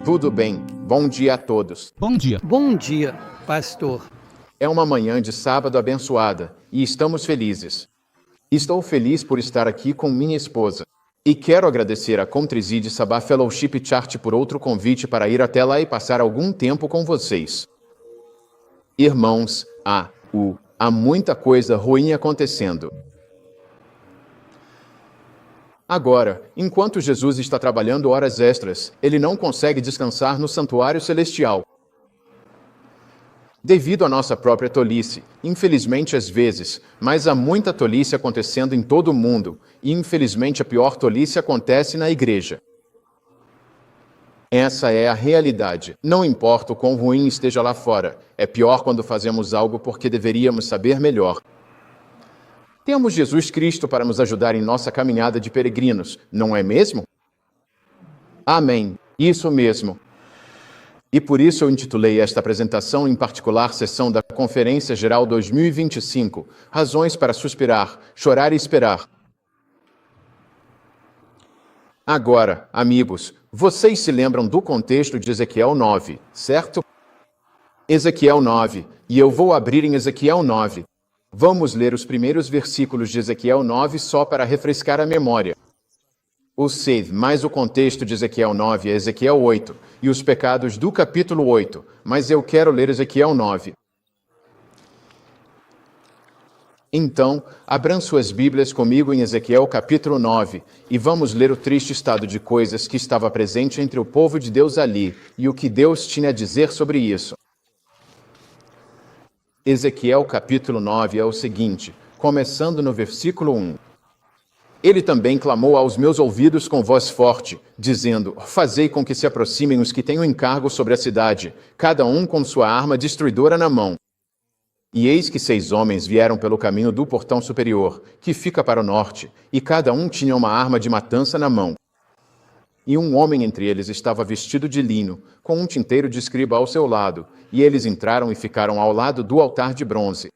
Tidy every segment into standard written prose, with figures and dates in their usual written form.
Tudo bem. Bom dia a todos. Bom dia. Bom dia, pastor. É uma manhã de sábado abençoada e estamos felizes. Estou feliz por estar aqui com minha esposa. E quero agradecer a Contreside Sabá Fellowship Church por outro convite para ir até lá e passar algum tempo com vocês. Irmãos, há muita coisa ruim acontecendo. Agora, enquanto Jesus está trabalhando horas extras, ele não consegue descansar no santuário celestial. Devido à nossa própria tolice, infelizmente às vezes, mas há muita tolice acontecendo em todo o mundo, e infelizmente a pior tolice acontece na igreja. Essa é a realidade. Não importa o quão ruim esteja lá fora, é pior quando fazemos algo porque deveríamos saber melhor. Temos Jesus Cristo para nos ajudar em nossa caminhada de peregrinos, não é mesmo? Amém. Isso mesmo. E por isso eu intitulei esta apresentação em particular Sessão da Conferência Geral 2025, Razões para Suspirar, Chorar e Esperar. Agora, amigos, vocês se lembram do contexto de Ezequiel 9, certo? Ezequiel 9, e eu vou abrir em Ezequiel 9. Vamos ler os primeiros versículos de Ezequiel 9 só para refrescar a memória. Mas o contexto de Ezequiel 9 é Ezequiel 8, e os pecados do capítulo 8, mas eu quero ler Ezequiel 9. Então, abram suas Bíblias comigo em Ezequiel capítulo 9, e vamos ler o triste estado de coisas que estava presente entre o povo de Deus ali, e o que Deus tinha a dizer sobre isso. Ezequiel capítulo 9 é o seguinte, começando no versículo 1. Ele também clamou aos meus ouvidos com voz forte, dizendo, fazei com que se aproximem os que têm o encargo sobre a cidade, cada um com sua arma destruidora na mão. E eis que 6 homens vieram pelo caminho do portão superior, que fica para o norte, e cada um tinha uma arma de matança na mão. E um homem entre eles estava vestido de linho, com um tinteiro de escriba ao seu lado, e eles entraram e ficaram ao lado do altar de bronze.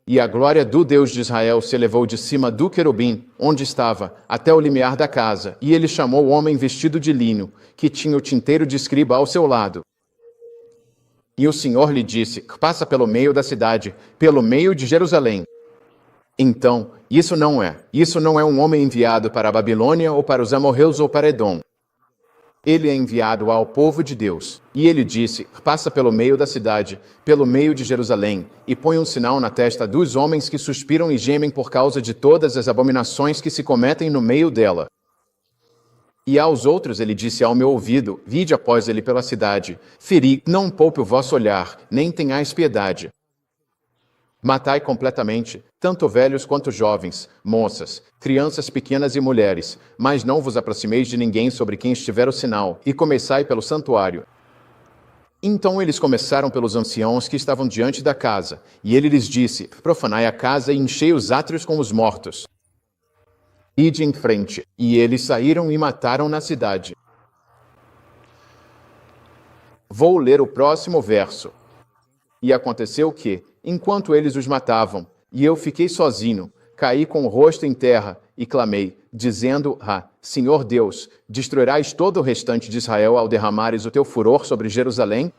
E a glória do Deus de Israel se elevou de cima do querubim, onde estava, até o limiar da casa, e ele chamou o homem vestido de linho, que tinha o tinteiro de escriba ao seu lado. E o Senhor lhe disse, passa pelo meio da cidade, pelo meio de Jerusalém. Então, isso não é um homem enviado para a Babilônia ou para os amorreus ou para Edom. Ele é enviado ao povo de Deus. E ele disse, passa pelo meio da cidade, pelo meio de Jerusalém, e põe um sinal na testa dos homens que suspiram e gemem por causa de todas as abominações que se cometem no meio dela. E aos outros ele disse ao meu ouvido, vide após ele pela cidade, feri, não poupe o vosso olhar, nem tenhais piedade. Matai completamente, tanto velhos quanto jovens, moças, crianças pequenas e mulheres, mas não vos aproximeis de ninguém sobre quem estiver o sinal, e começai pelo santuário. Então eles começaram pelos anciãos que estavam diante da casa, e ele lhes disse, profanai a casa e enchei os átrios com os mortos. Ide em frente, e eles saíram e mataram na cidade. Vou ler o próximo verso. E aconteceu que, enquanto eles os matavam, e eu fiquei sozinho, caí com o rosto em terra e clamei, dizendo, Senhor Deus, destruirás todo o restante de Israel ao derramares o teu furor sobre Jerusalém?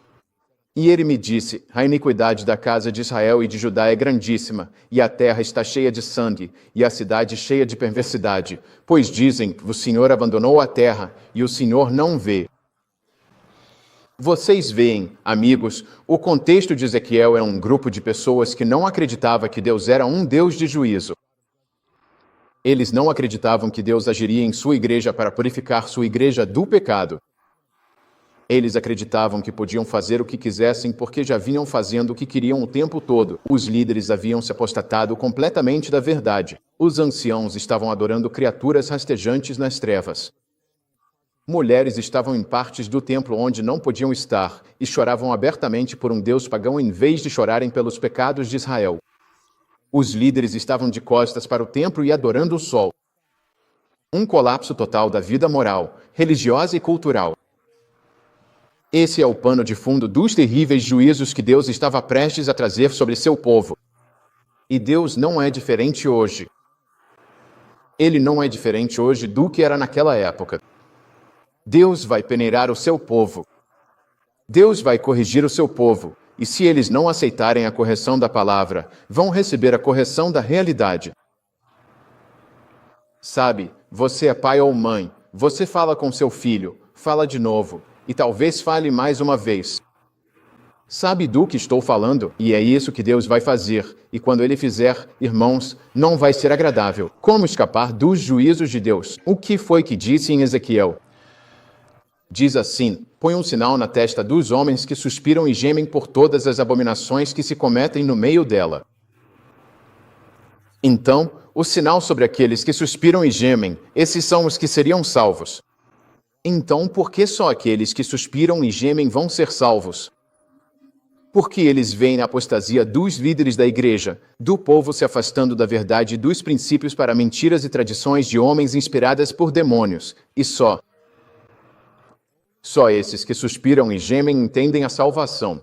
E ele me disse, a iniquidade da casa de Israel e de Judá é grandíssima, e a terra está cheia de sangue, e a cidade cheia de perversidade, pois dizem, o Senhor abandonou a terra, e o Senhor não vê. Vocês veem, amigos, o contexto de Ezequiel era um grupo de pessoas que não acreditava que Deus era um Deus de juízo. Eles não acreditavam que Deus agiria em sua igreja para purificar sua igreja do pecado. Eles acreditavam que podiam fazer o que quisessem porque já vinham fazendo o que queriam o tempo todo. Os líderes haviam se apostatado completamente da verdade. Os anciãos estavam adorando criaturas rastejantes nas trevas. Mulheres estavam em partes do templo onde não podiam estar e choravam abertamente por um Deus pagão em vez de chorarem pelos pecados de Israel. Os líderes estavam de costas para o templo e adorando o sol. Um colapso total da vida moral, religiosa e cultural. Esse é o pano de fundo dos terríveis juízos que Deus estava prestes a trazer sobre seu povo. E Deus não é diferente hoje. Ele não é diferente hoje do que era naquela época. Deus vai peneirar o seu povo. Deus vai corrigir o seu povo. E se eles não aceitarem a correção da palavra, vão receber a correção da realidade. Sabe, você é pai ou mãe, você fala com seu filho, fala de novo, e talvez fale mais uma vez. Sabe do que estou falando? E é isso que Deus vai fazer. E quando Ele fizer, irmãos, não vai ser agradável. Como escapar dos juízos de Deus? O que foi que disse em Ezequiel? Diz assim: põe um sinal na testa dos homens que suspiram e gemem por todas as abominações que se cometem no meio dela. Então, o sinal sobre aqueles que suspiram e gemem, esses são os que seriam salvos. Então, por que só aqueles que suspiram e gemem vão ser salvos? Porque eles veem a apostasia dos líderes da igreja, do povo se afastando da verdade e dos princípios para mentiras e tradições de homens inspiradas por demônios, e só esses que suspiram e gemem entendem a salvação.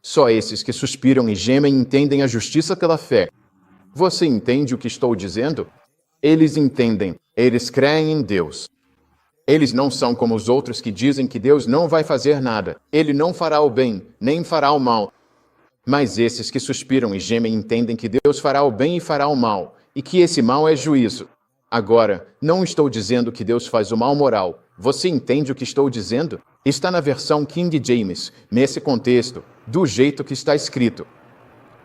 Só esses que suspiram e gemem entendem a justiça pela fé. Você entende o que estou dizendo? Eles entendem, eles creem em Deus. Eles não são como os outros que dizem que Deus não vai fazer nada. Ele não fará o bem, nem fará o mal. Mas esses que suspiram e gemem entendem que Deus fará o bem e fará o mal, e que esse mal é juízo. Agora, não estou dizendo que Deus faz o mal moral. Você entende o que estou dizendo? Está na versão King James, nesse contexto, do jeito que está escrito.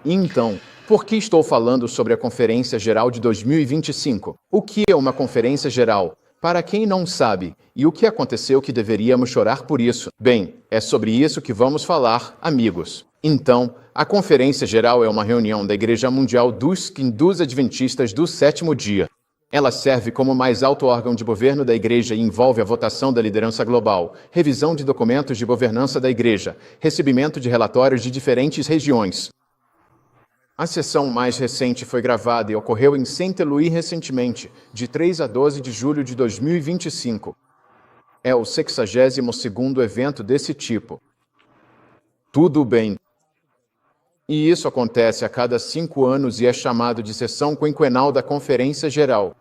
Então, por que estou falando sobre a Conferência Geral de 2025? O que é uma Conferência Geral? Para quem não sabe, e o que aconteceu que deveríamos chorar por isso? Bem, é sobre isso que vamos falar, amigos. Então, a Conferência Geral é uma reunião da Igreja Mundial dos Adventistas do Sétimo Dia. Ela serve como o mais alto órgão de governo da Igreja e envolve a votação da liderança global, revisão de documentos de governança da Igreja, recebimento de relatórios de diferentes regiões. A sessão mais recente foi gravada e ocorreu em Saint Louis recentemente, de 3 a 12 de julho de 2025. É o 62º evento desse tipo. Tudo bem. E isso acontece a cada 5 anos e é chamado de sessão quinquenal da Conferência Geral.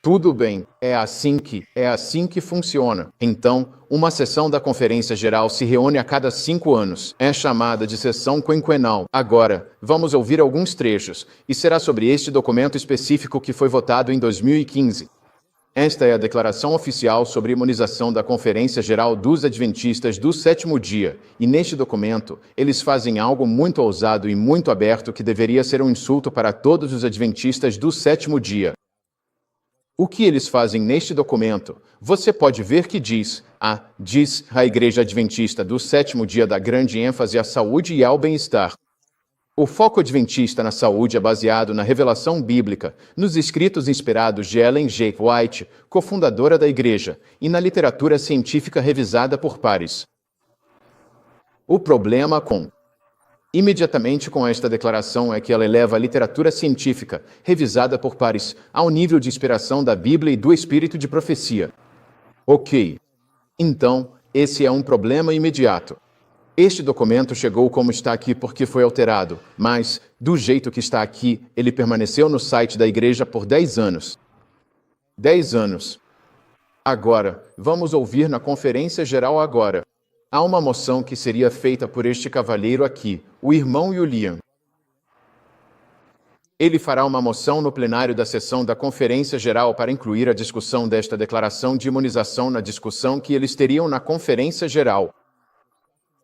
Tudo bem, é assim que funciona. Então, uma sessão da Conferência Geral se reúne a cada 5 anos. É chamada de sessão quinquenal. Agora, vamos ouvir alguns trechos, e será sobre este documento específico que foi votado em 2015. Esta é a declaração oficial sobre imunização da Conferência Geral dos Adventistas do Sétimo Dia, e neste documento, eles fazem algo muito ousado e muito aberto que deveria ser um insulto para todos os adventistas do Sétimo Dia. O que eles fazem neste documento? Você pode ver que diz a Igreja Adventista do Sétimo Dia dá grande ênfase à saúde e ao bem-estar. O foco adventista na saúde é baseado na revelação bíblica, nos escritos inspirados de Ellen G. White, cofundadora da Igreja, e na literatura científica revisada por pares. O problema imediatamente com esta declaração é que ela eleva a literatura científica, revisada por pares, ao nível de inspiração da Bíblia e do espírito de profecia. Ok. Então, esse é um problema imediato. Este documento chegou como está aqui porque foi alterado, mas, do jeito que está aqui, ele permaneceu no site da igreja por 10 anos. 10 anos. Agora, vamos ouvir na Conferência Geral agora. Há uma moção que seria feita por este cavalheiro aqui, o irmão William. Ele fará uma moção no plenário da sessão da Conferência Geral para incluir a discussão desta declaração de imunização na discussão que eles teriam na Conferência Geral.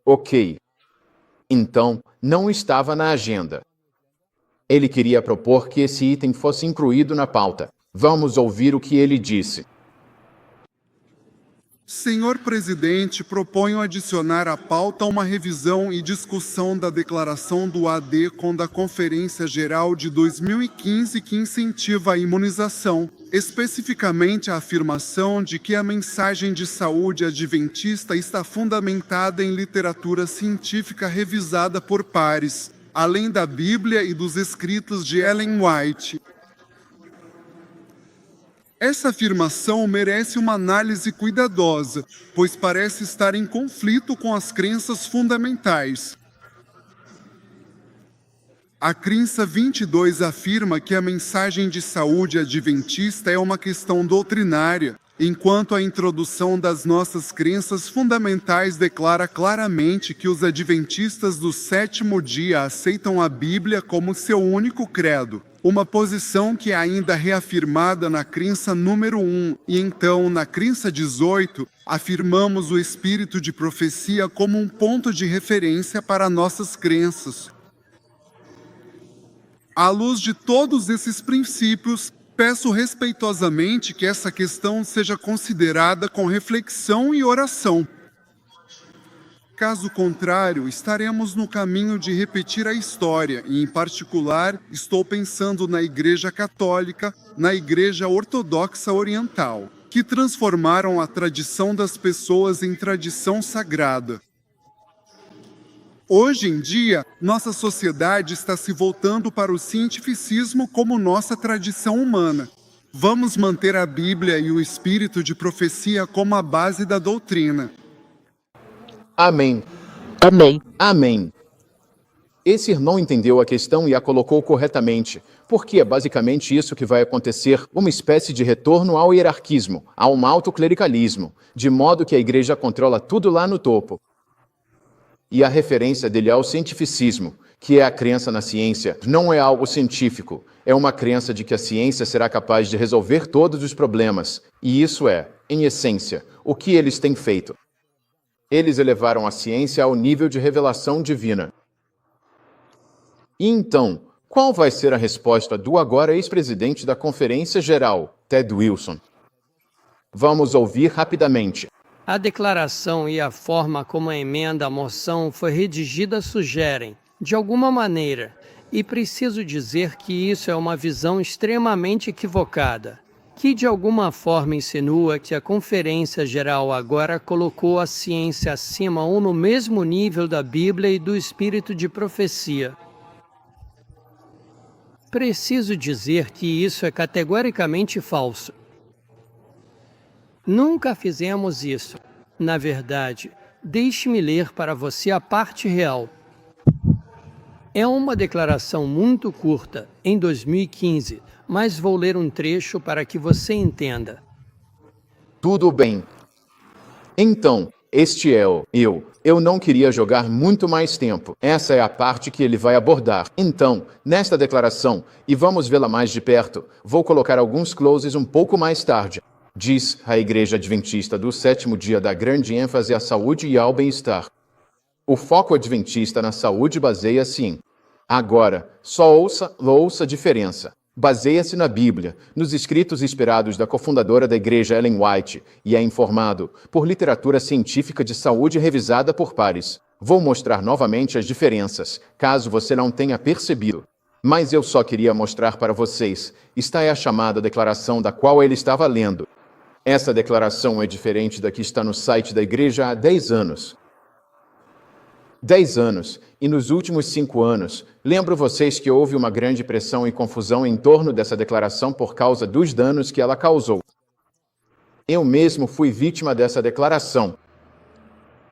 Ok. Então, não estava na agenda. Ele queria propor que esse item fosse incluído na pauta. Vamos ouvir o que ele disse. Senhor Presidente, proponho adicionar à pauta uma revisão e discussão da declaração do AD com da Conferência Geral de 2015 que incentiva a imunização, especificamente a afirmação de que a mensagem de saúde adventista está fundamentada em literatura científica revisada por pares, além da Bíblia e dos escritos de Ellen White. Essa afirmação merece uma análise cuidadosa, pois parece estar em conflito com as crenças fundamentais. A crença 22 afirma que a mensagem de saúde adventista é uma questão doutrinária, enquanto a introdução das nossas crenças fundamentais declara claramente que os adventistas do sétimo dia aceitam a Bíblia como seu único credo, uma posição que é ainda reafirmada na crença número 1, e então, na crença 18, afirmamos o espírito de profecia como um ponto de referência para nossas crenças. À luz de todos esses princípios, peço respeitosamente que essa questão seja considerada com reflexão e oração. Caso contrário, estaremos no caminho de repetir a história, e em particular, estou pensando na Igreja Católica, na Igreja Ortodoxa Oriental, que transformaram a tradição das pessoas em tradição sagrada. Hoje em dia, nossa sociedade está se voltando para o cientificismo como nossa tradição humana. Vamos manter a Bíblia e o espírito de profecia como a base da doutrina. Amém. Amém. Amém. Esse irmão entendeu a questão e a colocou corretamente, porque é basicamente isso que vai acontecer, uma espécie de retorno ao hierarquismo, a um autoclericalismo, de modo que a igreja controla tudo lá no topo. E a referência dele ao cientificismo, que é a crença na ciência, não é algo científico, é uma crença de que a ciência será capaz de resolver todos os problemas, e isso é, em essência, o que eles têm feito. Eles elevaram a ciência ao nível de revelação divina. E então, qual vai ser a resposta do agora ex-presidente da Conferência Geral, Ted Wilson? Vamos ouvir rapidamente. A declaração e a forma como a emenda à moção foi redigida sugerem, de alguma maneira, e preciso dizer que isso é uma visão extremamente equivocada, que de alguma forma insinua que a Conferência Geral agora colocou a ciência acima ou no mesmo nível da Bíblia e do espírito de profecia. Preciso dizer que isso é categoricamente falso. Nunca fizemos isso. Na verdade, deixe-me ler para você a parte real. É uma declaração muito curta, em 2015, mas vou ler um trecho para que você entenda. Tudo bem. Então, este é o eu. Eu não queria jogar muito mais tempo. Essa é a parte que ele vai abordar. Então, nesta declaração, e vamos vê-la mais de perto, vou colocar alguns closes um pouco mais tarde. Diz a Igreja Adventista do sétimo dia dá grande ênfase à saúde e ao bem-estar. O foco adventista na saúde baseia-se em. Agora, só ouça a diferença. Baseia-se na Bíblia, nos escritos inspirados da cofundadora da Igreja Ellen White, e é informado por literatura científica de saúde revisada por pares. Vou mostrar novamente as diferenças, caso você não tenha percebido. Mas eu só queria mostrar para vocês. Esta é a chamada declaração da qual ele estava lendo. Essa declaração é diferente da que está no site da igreja há 10 anos. 10 anos, e nos últimos 5 anos, lembro vocês que houve uma grande pressão e confusão em torno dessa declaração por causa dos danos que ela causou. Eu mesmo fui vítima dessa declaração.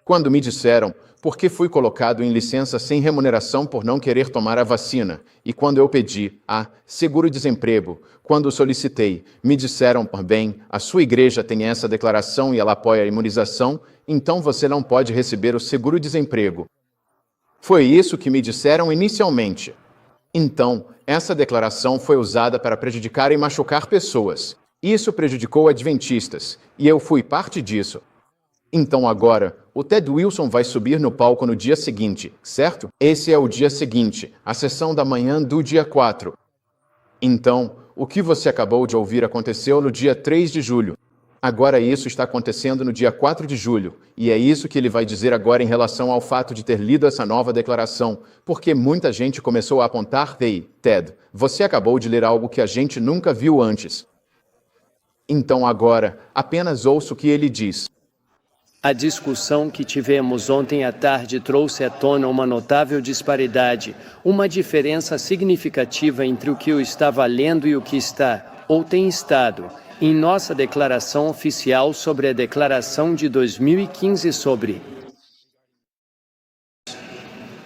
Quando me disseram, porque fui colocado em licença sem remuneração por não querer tomar a vacina, e quando eu pedi a seguro-desemprego, quando solicitei, me disseram, bem, a sua igreja tem essa declaração e ela apoia a imunização, então você não pode receber o seguro-desemprego. Foi isso que me disseram inicialmente. Então, essa declaração foi usada para prejudicar e machucar pessoas. Isso prejudicou adventistas, e eu fui parte disso. Então agora, o Ted Wilson vai subir no palco no dia seguinte, certo? Esse é o dia seguinte, a sessão da manhã do dia 4. Então, o que você acabou de ouvir aconteceu no dia 3 de julho. Agora isso está acontecendo no dia 4 de julho, e é isso que ele vai dizer agora em relação ao fato de ter lido essa nova declaração, porque muita gente começou a apontar, ei, Ted, você acabou de ler algo que a gente nunca viu antes. Então agora, apenas ouça o que ele diz. A discussão que tivemos ontem à tarde trouxe à tona uma notável disparidade, uma diferença significativa entre o que eu estava lendo e o que está, ou tem estado, em nossa declaração oficial sobre a declaração de 2015 sobre.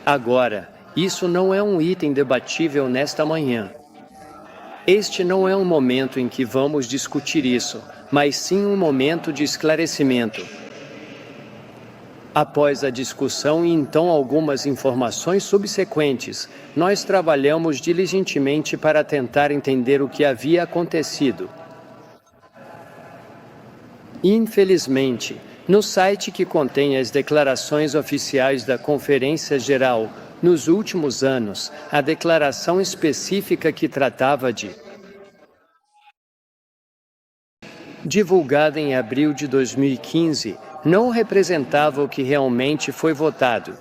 Agora, Isso não é um item debatível nesta manhã. Este não é um momento em que vamos discutir isso, mas sim um momento de esclarecimento. Após a discussão e então algumas informações subsequentes, nós trabalhamos diligentemente para tentar entender o que havia acontecido. Infelizmente, no site que contém as declarações oficiais da Conferência Geral, nos últimos anos, a declaração específica que tratava de divulgada em abril de 2015, não representava o que realmente foi votado.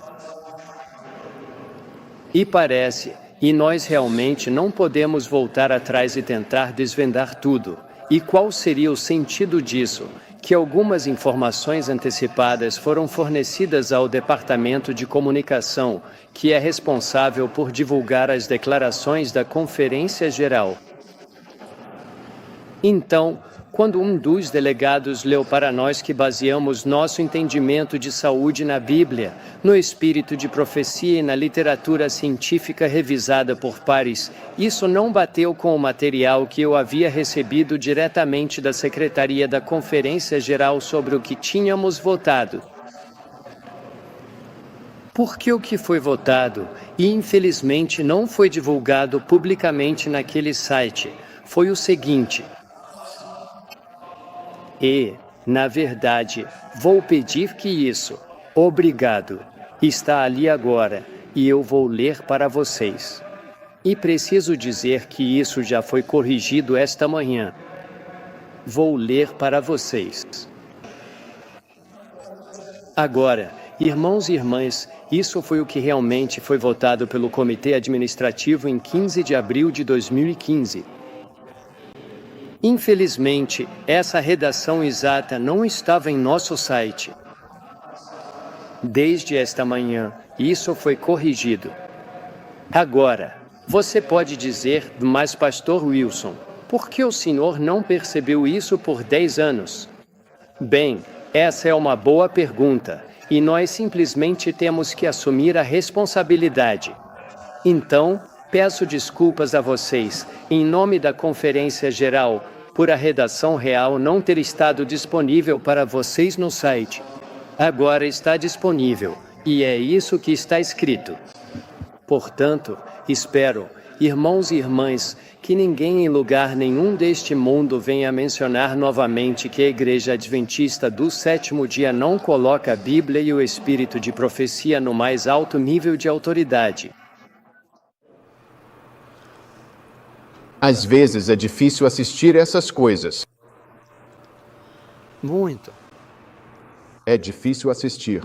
E parece, e nós realmente não podemos voltar atrás e tentar desvendar tudo. E qual seria o sentido disso? Que algumas informações antecipadas foram fornecidas ao Departamento de Comunicação, que é responsável por divulgar as declarações da Conferência Geral. Então, quando um dos delegados leu para nós que baseamos nosso entendimento de saúde na Bíblia, no espírito de profecia e na literatura científica revisada por pares, isso não bateu com o material que eu havia recebido diretamente da Secretaria da Conferência Geral sobre o que tínhamos votado. Porque o que foi votado, e infelizmente não foi divulgado publicamente naquele site, foi o seguinte. E, na verdade, vou pedir que isso, obrigado, está ali agora, e eu vou ler para vocês. E preciso dizer que isso já foi corrigido esta manhã. Vou ler para vocês. Agora, irmãos e irmãs, isso foi o que realmente foi votado pelo Comitê Administrativo em 15 de abril de 2015. Infelizmente, essa redação exata não estava em nosso site. Desde esta manhã, isso foi corrigido. Agora, você pode dizer, mas Pastor Wilson, por que o senhor não percebeu isso por 10 anos? Bem, essa é uma boa pergunta, e nós simplesmente temos que assumir a responsabilidade. Então, peço desculpas a vocês, em nome da Conferência Geral, por a redação real não ter estado disponível para vocês no site. Agora está disponível, e é isso que está escrito. Portanto, espero, irmãos e irmãs, que ninguém em lugar nenhum deste mundo venha mencionar novamente que a Igreja Adventista do Sétimo Dia não coloca a Bíblia e o Espírito de profecia no mais alto nível de autoridade. Às vezes é difícil assistir essas coisas. Muito. É difícil assistir.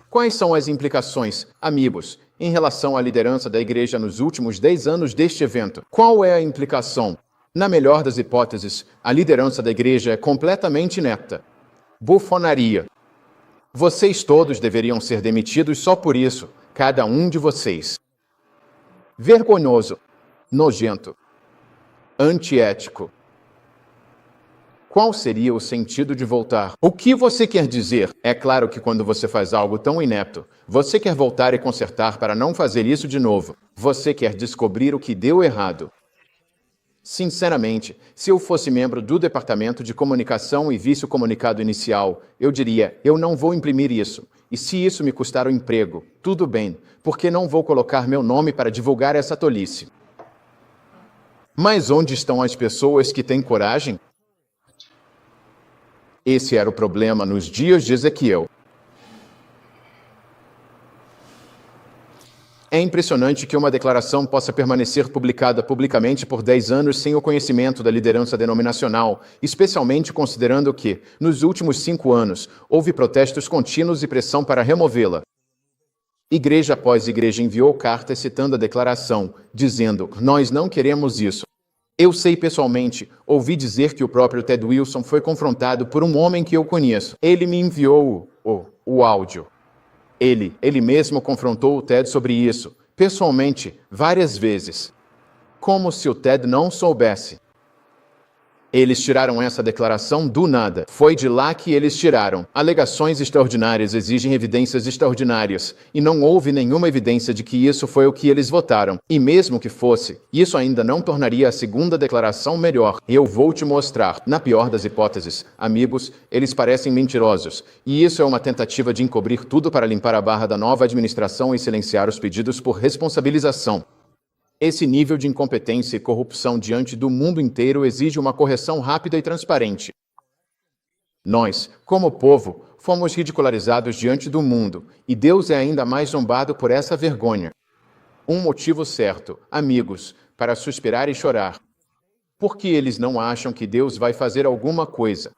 Quais são as implicações, amigos, em relação à liderança da igreja nos últimos 10 anos deste evento? Qual é a implicação? Na melhor das hipóteses, a liderança da igreja é completamente inepta. Bufonaria. Vocês todos deveriam ser demitidos só por isso, cada um de vocês. Vergonhoso. Nojento. Antiético. Qual seria o sentido de voltar? O que você quer dizer? É claro que quando você faz algo tão inepto, você quer voltar e consertar para não fazer isso de novo. Você quer descobrir o que deu errado. Sinceramente, se eu fosse membro do Departamento de Comunicação e visse o comunicado inicial, eu diria, eu não vou imprimir isso. E se isso me custar o emprego, tudo bem, porque não vou colocar meu nome para divulgar essa tolice. Mas onde estão as pessoas que têm coragem? Esse era o problema nos dias de Ezequiel. É impressionante que uma declaração possa permanecer publicada publicamente por 10 anos sem o conhecimento da liderança denominacional, especialmente considerando que, nos últimos 5 anos, houve protestos contínuos e pressão para removê-la. Igreja após igreja enviou cartas citando a declaração, dizendo, nós não queremos isso. Eu sei pessoalmente, ouvi dizer que o próprio Ted Wilson foi confrontado por um homem que eu conheço. Ele me enviou o áudio. Ele mesmo confrontou o Ted sobre isso, pessoalmente, várias vezes. Como se o Ted não soubesse. Eles tiraram essa declaração do nada. Foi de lá que eles tiraram. Alegações extraordinárias exigem evidências extraordinárias, e não houve nenhuma evidência de que isso foi o que eles votaram. E mesmo que fosse, isso ainda não tornaria a segunda declaração melhor. Eu vou te mostrar. Na pior das hipóteses, amigos, eles parecem mentirosos, e isso é uma tentativa de encobrir tudo para limpar a barra da nova administração e silenciar os pedidos por responsabilização. Esse nível de incompetência e corrupção diante do mundo inteiro exige uma correção rápida e transparente. Nós, como povo, fomos ridicularizados diante do mundo, e Deus é ainda mais zombado por essa vergonha. Um motivo certo, amigos, para suspirar e chorar. Porque eles não acham que Deus vai fazer alguma coisa.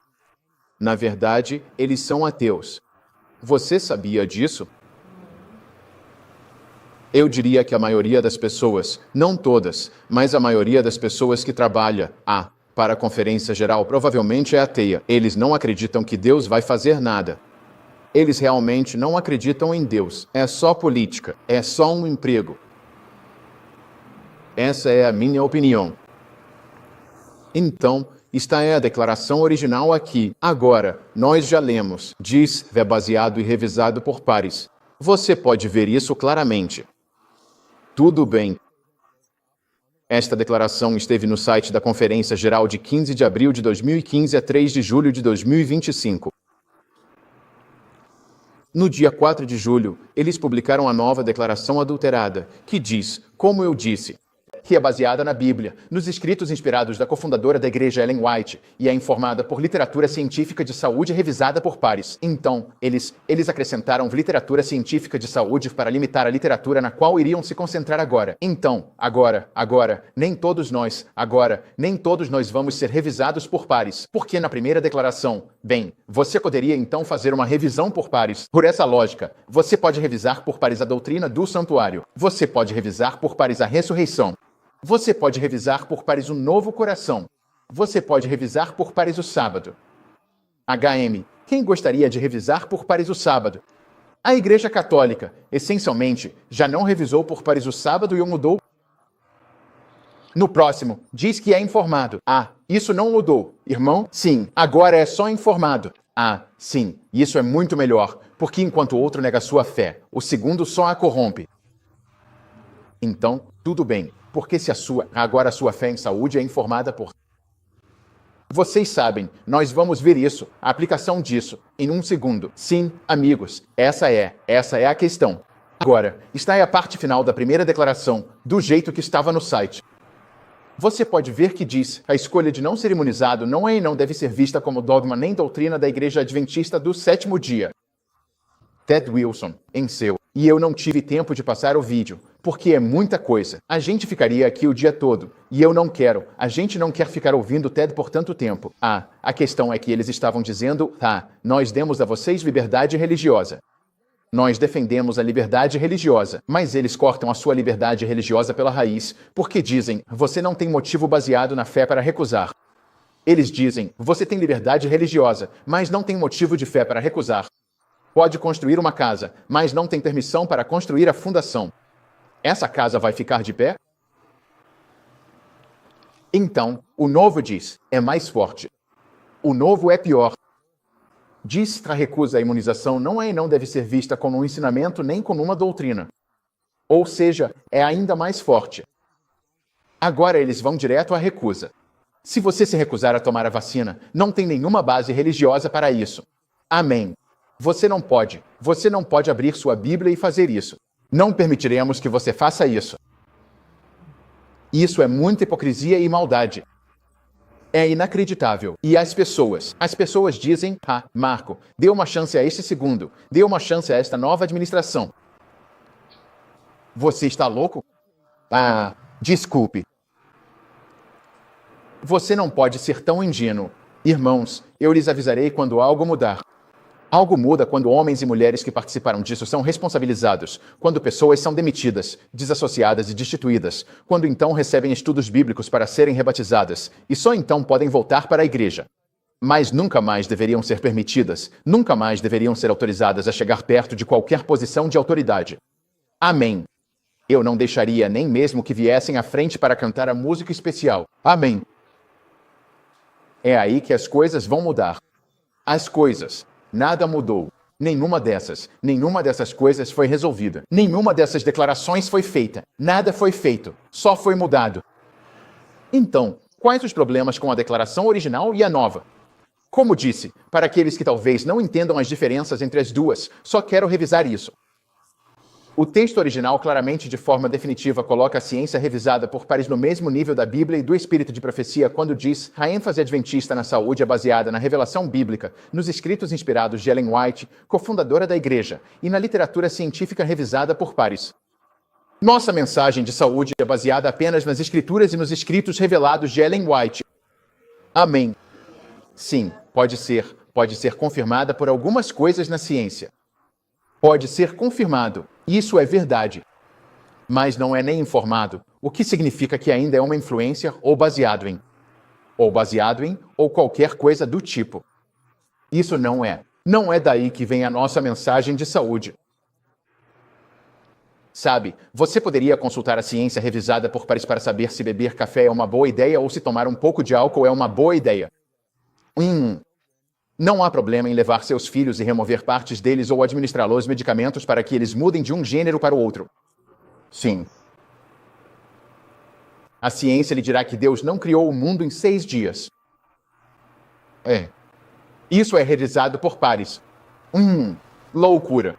Na verdade, eles são ateus. Você sabia disso? Eu diria que a maioria das pessoas, não todas, mas a maioria das pessoas que trabalha para a Conferência Geral provavelmente é ateia. Eles não acreditam que Deus vai fazer nada. Eles realmente não acreditam em Deus. É só política. É só um emprego. Essa é a minha opinião. Então, esta é a declaração original aqui. Agora, nós já lemos. Diz, é baseado e revisado por pares. Você pode ver isso claramente. Tudo bem. Esta declaração esteve no site da Conferência Geral de 15 de abril de 2015 a 3 de julho de 2025. No dia 4 de julho, eles publicaram a nova declaração adulterada, que diz, como eu disse, que é baseada na Bíblia, nos escritos inspirados da cofundadora da igreja Ellen White e é informada por literatura científica de saúde revisada por pares. Então, eles acrescentaram literatura científica de saúde para limitar a literatura na qual iriam se concentrar agora. Então, nem todos nós vamos ser revisados por pares. Porque na primeira declaração, bem, você poderia então fazer uma revisão por pares. Por essa lógica, você pode revisar por pares a doutrina do santuário. Você pode revisar por pares a ressurreição. Você pode revisar por pares o novo coração. Você pode revisar por pares o sábado. HM, quem gostaria de revisar por pares o sábado? A Igreja Católica, essencialmente, já não revisou por pares o sábado e o mudou. No próximo, diz que é informado. Isso não mudou. Irmão? Sim, agora é só informado. Sim, isso é muito melhor, porque enquanto o outro nega sua fé, o segundo só a corrompe. Então, tudo bem. Porque se agora a sua fé em saúde é informada por... Vocês sabem, nós vamos ver isso, a aplicação disso, em um segundo. Sim, amigos, essa é a questão. Agora, está aí a parte final da primeira declaração, do jeito que estava no site. Você pode ver que diz, a escolha de não ser imunizado não é e não deve ser vista como dogma nem doutrina da Igreja Adventista do Sétimo Dia. Ted Wilson, em seu... E eu não tive tempo de passar o vídeo, porque é muita coisa. A gente ficaria aqui o dia todo, e eu não quero. A gente não quer ficar ouvindo Ted por tanto tempo. A questão é que eles estavam dizendo, nós demos a vocês liberdade religiosa. Nós defendemos a liberdade religiosa, mas eles cortam a sua liberdade religiosa pela raiz, porque dizem, você não tem motivo baseado na fé para recusar. Eles dizem, você tem liberdade religiosa, mas não tem motivo de fé para recusar. Pode construir uma casa, mas não tem permissão para construir a fundação. Essa casa vai ficar de pé? Então, o novo diz, é mais forte. O novo é pior. Diz que a recusa à imunização não é e não deve ser vista como um ensinamento nem como uma doutrina. Ou seja, é ainda mais forte. Agora eles vão direto à recusa. Se você se recusar a tomar a vacina, não tem nenhuma base religiosa para isso. Amém. Você não pode abrir sua Bíblia e fazer isso. Não permitiremos que você faça isso. Isso é muita hipocrisia e maldade. É inacreditável. E as pessoas dizem, Marco, dê uma chance a este segundo, dê uma chance a esta nova administração. Você está louco? Desculpe. Você não pode ser tão ingênuo. Irmãos, eu lhes avisarei quando algo mudar. Algo muda quando homens e mulheres que participaram disso são responsabilizados, quando pessoas são demitidas, desassociadas e destituídas, quando então recebem estudos bíblicos para serem rebatizadas, e só então podem voltar para a igreja. Mas nunca mais deveriam ser permitidas, nunca mais deveriam ser autorizadas a chegar perto de qualquer posição de autoridade. Amém. Eu não deixaria nem mesmo que viessem à frente para cantar a música especial. Amém. É aí que as coisas vão mudar. As coisas. Nada mudou. Nenhuma dessas coisas foi resolvida. Nenhuma dessas declarações foi feita. Nada foi feito. Só foi mudado. Então, quais os problemas com a declaração original e a nova? Como disse, para aqueles que talvez não entendam as diferenças entre as duas, só quero revisar isso. O texto original claramente de forma definitiva coloca a ciência revisada por pares no mesmo nível da Bíblia e do espírito de profecia quando diz a ênfase adventista na saúde é baseada na revelação bíblica, nos escritos inspirados de Ellen White, cofundadora da igreja, e na literatura científica revisada por pares. Nossa mensagem de saúde é baseada apenas nas escrituras e nos escritos revelados de Ellen White. Amém. Sim, pode ser confirmada por algumas coisas na ciência. Pode ser confirmado, isso é verdade. Mas não é nem informado, o que significa que ainda é uma influência ou baseado em, ou qualquer coisa do tipo. Isso não é. Não é daí que vem a nossa mensagem de saúde. Sabe, você poderia consultar a ciência revisada por pares para saber se beber café é uma boa ideia ou se tomar um pouco de álcool é uma boa ideia. Não há problema em levar seus filhos e remover partes deles ou administrá-los medicamentos para que eles mudem de um gênero para o outro. Sim. A ciência lhe dirá que Deus não criou o mundo em 6 dias. Isso é realizado por pares. Loucura.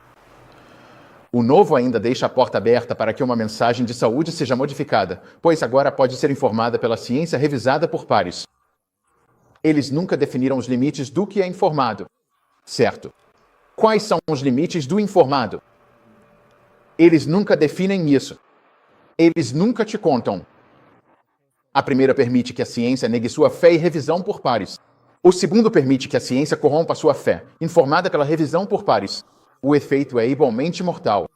O novo ainda deixa a porta aberta para que uma mensagem de saúde seja modificada, pois agora pode ser informada pela ciência revisada por pares. Eles nunca definiram os limites do que é informado. Certo. Quais são os limites do informado? Eles nunca definem isso. Eles nunca te contam. A primeira permite que a ciência negue sua fé e revisão por pares. O segundo permite que a ciência corrompa sua fé, informada pela revisão por pares. O efeito é igualmente mortal.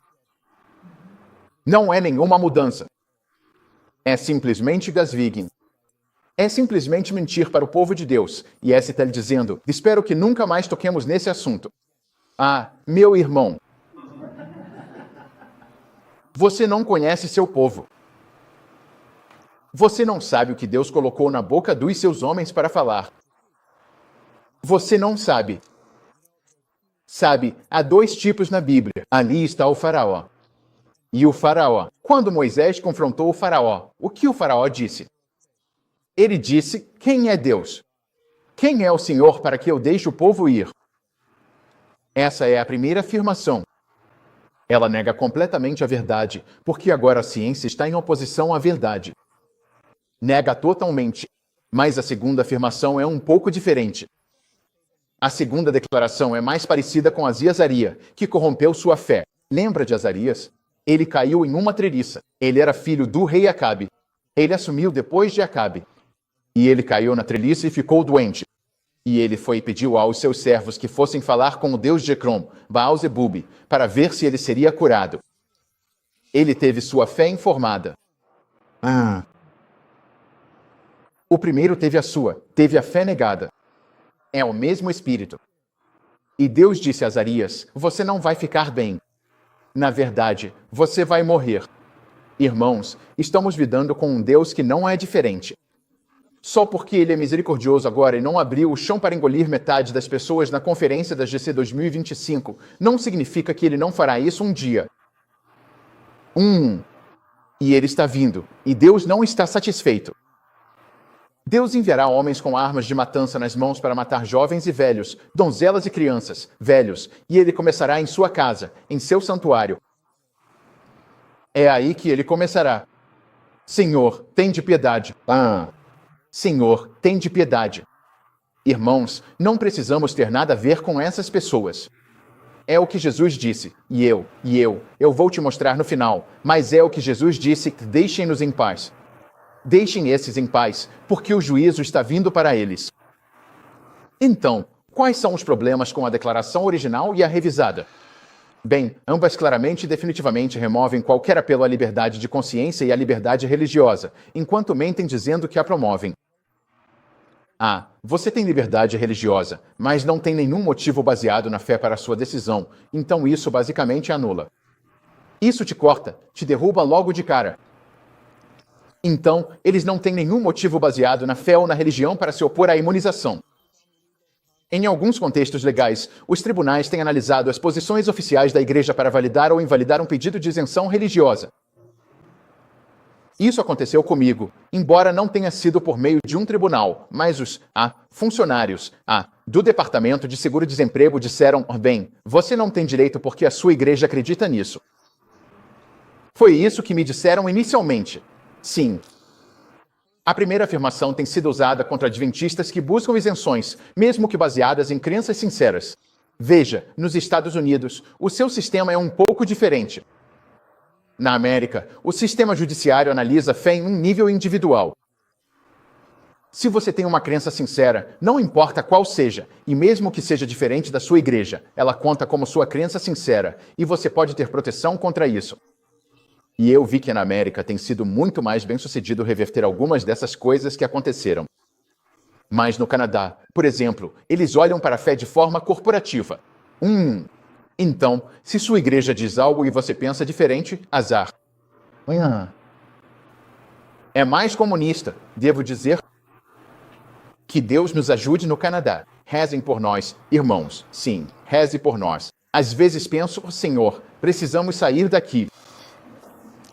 Não é nenhuma mudança. É simplesmente Gasvigen. É simplesmente mentir para o povo de Deus. E essa está lhe dizendo, espero que nunca mais toquemos nesse assunto. Ah, meu irmão. Você não conhece seu povo. Você não sabe o que Deus colocou na boca dos seus homens para falar. Você não sabe. Sabe, há 2 tipos na Bíblia. Ali está o faraó. E o faraó. Quando Moisés confrontou o faraó, o que o faraó disse? Ele disse, quem é Deus? Quem é o Senhor para que eu deixe o povo ir? Essa é a primeira afirmação. Ela nega completamente a verdade, porque agora a ciência está em oposição à verdade. Nega totalmente. Mas a segunda afirmação é um pouco diferente. A segunda declaração é mais parecida com a de Azaria, que corrompeu sua fé. Lembra de Azarias? Ele caiu em uma treliça. Ele era filho do rei Acabe. Ele assumiu depois de Acabe. E ele caiu na treliça e ficou doente. E ele foi e pediu aos seus servos que fossem falar com o deus de Ecrom, Baal-zebub, para ver se ele seria curado. Ele teve sua fé informada. O primeiro teve a fé negada. É o mesmo espírito. E Deus disse a Azarias, você não vai ficar bem. Na verdade, você vai morrer. Irmãos, estamos lidando com um Deus que não é diferente. Só porque ele é misericordioso agora e não abriu o chão para engolir metade das pessoas na conferência da GC 2025, não significa que ele não fará isso um dia. E ele está vindo, e Deus não está satisfeito. Deus enviará homens com armas de matança nas mãos para matar jovens e velhos, donzelas e crianças, velhos, e ele começará em sua casa, em seu santuário. É aí que ele começará. Senhor, tende piedade. Senhor, tende piedade. Irmãos, não precisamos ter nada a ver com essas pessoas. É o que Jesus disse, e eu vou te mostrar no final, mas é o que Jesus disse, deixem-nos em paz. Deixem esses em paz, porque o juízo está vindo para eles. Então, quais são os problemas com a declaração original e a revisada? Bem, ambas claramente e definitivamente removem qualquer apelo à liberdade de consciência e à liberdade religiosa, enquanto mentem dizendo que a promovem. Você tem liberdade religiosa, mas não tem nenhum motivo baseado na fé para a sua decisão, então isso basicamente anula. Isso te corta, te derruba logo de cara. Então, eles não têm nenhum motivo baseado na fé ou na religião para se opor à imunização. Em alguns contextos legais, os tribunais têm analisado as posições oficiais da Igreja para validar ou invalidar um pedido de isenção religiosa. Isso aconteceu comigo, embora não tenha sido por meio de um tribunal, mas os funcionários do Departamento de Seguro-Desemprego disseram: bem, você não tem direito porque a sua igreja acredita nisso. Foi isso que me disseram inicialmente. Sim. A primeira afirmação tem sido usada contra adventistas que buscam isenções, mesmo que baseadas em crenças sinceras. Veja, nos Estados Unidos, o seu sistema é um pouco diferente. Na América, o sistema judiciário analisa a fé em um nível individual. Se você tem uma crença sincera, não importa qual seja, e mesmo que seja diferente da sua igreja, ela conta como sua crença sincera, e você pode ter proteção contra isso. E eu vi que na América tem sido muito mais bem-sucedido reverter algumas dessas coisas que aconteceram. Mas no Canadá, por exemplo, eles olham para a fé de forma corporativa. Então, se sua igreja diz algo e você pensa diferente, azar. É mais comunista, devo dizer. Que Deus nos ajude no Canadá. Rezem por nós, irmãos. Sim, reze por nós. Às vezes penso, Senhor, precisamos sair daqui.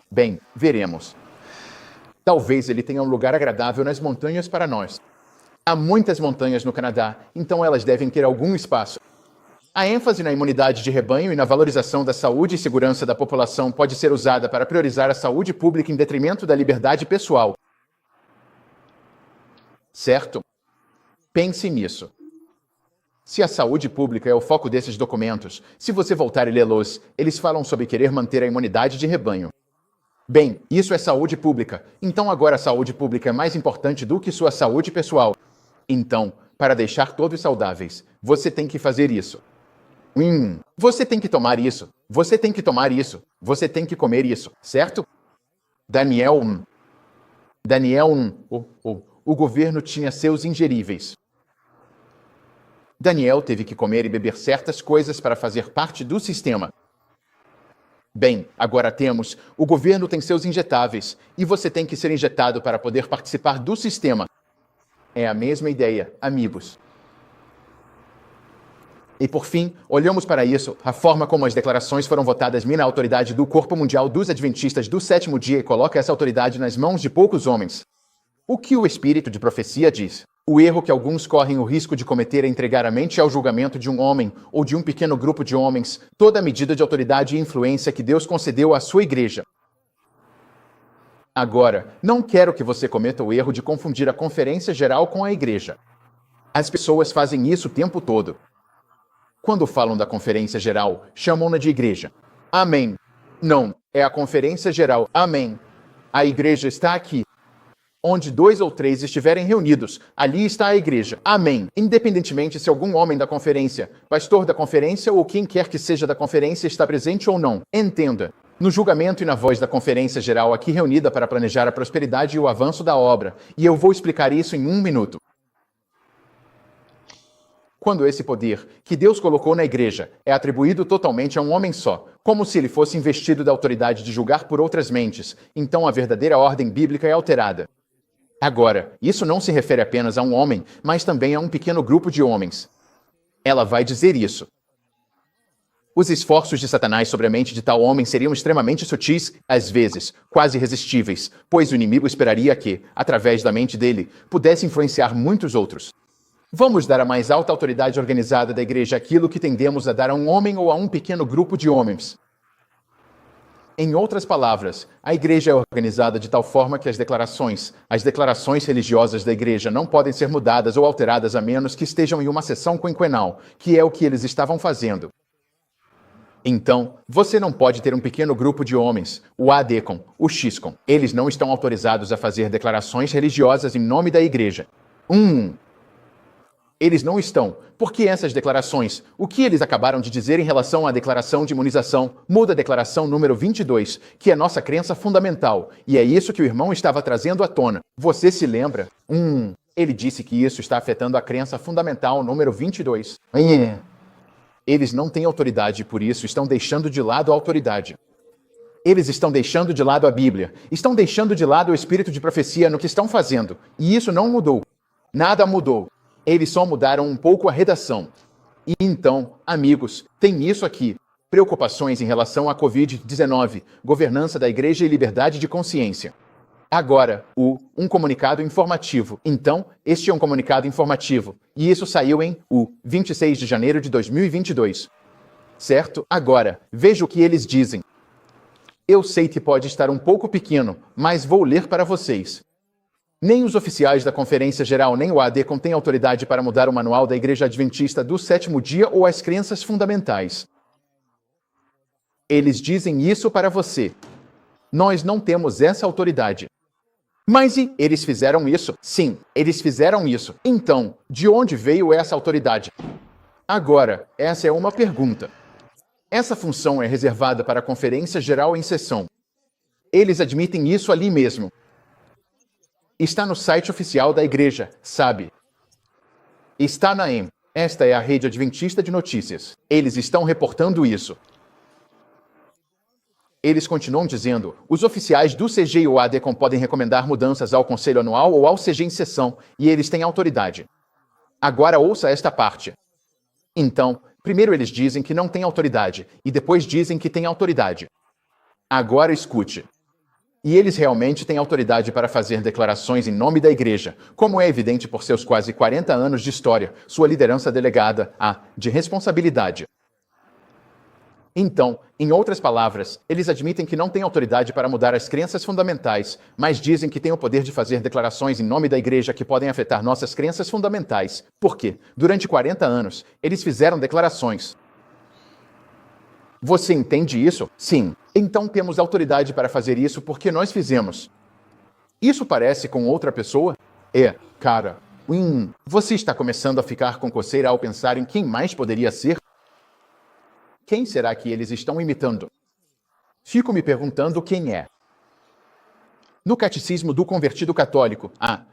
Bem, veremos. Talvez ele tenha um lugar agradável nas montanhas para nós. Há muitas montanhas no Canadá, então elas devem ter algum espaço. A ênfase na imunidade de rebanho e na valorização da saúde e segurança da população pode ser usada para priorizar a saúde pública em detrimento da liberdade pessoal. Certo? Pense nisso. Se a saúde pública é o foco desses documentos, se você voltar e lê-los, eles falam sobre querer manter a imunidade de rebanho. Bem, isso é saúde pública. Então agora a saúde pública é mais importante do que sua saúde pessoal. Então, para deixar todos saudáveis, você tem que fazer isso. Você tem que tomar isso. Você tem que tomar isso. Você tem que comer isso, certo? Daniel 1. O governo tinha seus ingeríveis. Daniel teve que comer e beber certas coisas para fazer parte do sistema. Bem, agora temos, o governo tem seus injetáveis, e você tem que ser injetado para poder participar do sistema. É a mesma ideia, amigos. E por fim, olhamos para isso, a forma como as declarações foram votadas mina a autoridade do Corpo Mundial dos Adventistas do Sétimo Dia e coloca essa autoridade nas mãos de poucos homens. O que o Espírito de Profecia diz? O erro que alguns correm o risco de cometer é entregar a mente ao julgamento de um homem ou de um pequeno grupo de homens, toda a medida de autoridade e influência que Deus concedeu à sua igreja. Agora, não quero que você cometa o erro de confundir a conferência geral com a igreja. As pessoas fazem isso o tempo todo. Quando falam da conferência geral, chamam-na de igreja. Amém. Não, é a conferência geral. Amém. A igreja está aqui. Onde 2 ou 3 estiverem reunidos, ali está a igreja. Amém. Independentemente se algum homem da conferência, pastor da conferência ou quem quer que seja da conferência está presente ou não. Entenda. No julgamento e na voz da conferência geral aqui reunida para planejar a prosperidade e o avanço da obra. E eu vou explicar isso em 1 minuto. Quando esse poder, que Deus colocou na igreja, é atribuído totalmente a um homem só, como se ele fosse investido da autoridade de julgar por outras mentes, então a verdadeira ordem bíblica é alterada. Agora, isso não se refere apenas a um homem, mas também a um pequeno grupo de homens. Ela vai dizer isso. Os esforços de Satanás sobre a mente de tal homem seriam extremamente sutis, às vezes, quase irresistíveis, pois o inimigo esperaria que, através da mente dele, pudesse influenciar muitos outros. Vamos dar à mais alta autoridade organizada da igreja aquilo que tendemos a dar a um homem ou a um pequeno grupo de homens. Em outras palavras, a igreja é organizada de tal forma que as declarações religiosas da igreja não podem ser mudadas ou alteradas a menos que estejam em uma sessão quinquenal, que é o que eles estavam fazendo. Então, você não pode ter um pequeno grupo de homens, o ADECOM, o XCOM. Eles não estão autorizados a fazer declarações religiosas em nome da igreja. Eles não estão, porque essas declarações, o que eles acabaram de dizer em relação à declaração de imunização, muda a declaração número 22, que é nossa crença fundamental, e é isso que o irmão estava trazendo à tona. Você se lembra? Ele disse que isso está afetando a crença fundamental número 22. Eles não têm autoridade e por isso estão deixando de lado a autoridade. Eles estão deixando de lado a Bíblia, estão deixando de lado o espírito de profecia no que estão fazendo, e isso não mudou. Nada mudou. Eles só mudaram um pouco a redação. E então, amigos, tem isso aqui. Preocupações em relação à Covid-19, governança da igreja e liberdade de consciência. Agora, um comunicado informativo. Então, este é um comunicado informativo, e isso saiu em 26 de janeiro de 2022. Certo? Agora, veja o que eles dizem. Eu sei que pode estar um pouco pequeno, mas vou ler para vocês. Nem os oficiais da Conferência Geral nem o AD têm autoridade para mudar o manual da Igreja Adventista do Sétimo Dia ou as crenças fundamentais. Eles dizem isso para você. Nós não temos essa autoridade. Mas e eles fizeram isso? Sim, eles fizeram isso. Então, de onde veio essa autoridade? Agora, essa é uma pergunta. Essa função é reservada para a Conferência Geral em sessão. Eles admitem isso ali mesmo. Está no site oficial da igreja, sabe? Está na EM. Esta é a rede adventista de notícias. Eles estão reportando isso. Eles continuam dizendo, os oficiais do CG e o ADCOM podem recomendar mudanças ao Conselho Anual ou ao CG em sessão, e eles têm autoridade. Agora ouça esta parte. Então, primeiro eles dizem que não têm autoridade, e depois dizem que têm autoridade. Agora escute. E eles realmente têm autoridade para fazer declarações em nome da igreja, como é evidente por seus quase 40 anos de história, sua liderança delegada de responsabilidade. Então, em outras palavras, eles admitem que não têm autoridade para mudar as crenças fundamentais, mas dizem que têm o poder de fazer declarações em nome da igreja que podem afetar nossas crenças fundamentais. Por quê? Durante 40 anos, eles fizeram declarações. Você entende isso? Sim. Então temos autoridade para fazer isso porque nós fizemos. Isso parece com outra pessoa? Cara. Você está começando a ficar com coceira ao pensar em quem mais poderia ser? Quem será que eles estão imitando? Fico me perguntando quem é. No Catecismo do Convertido Católico,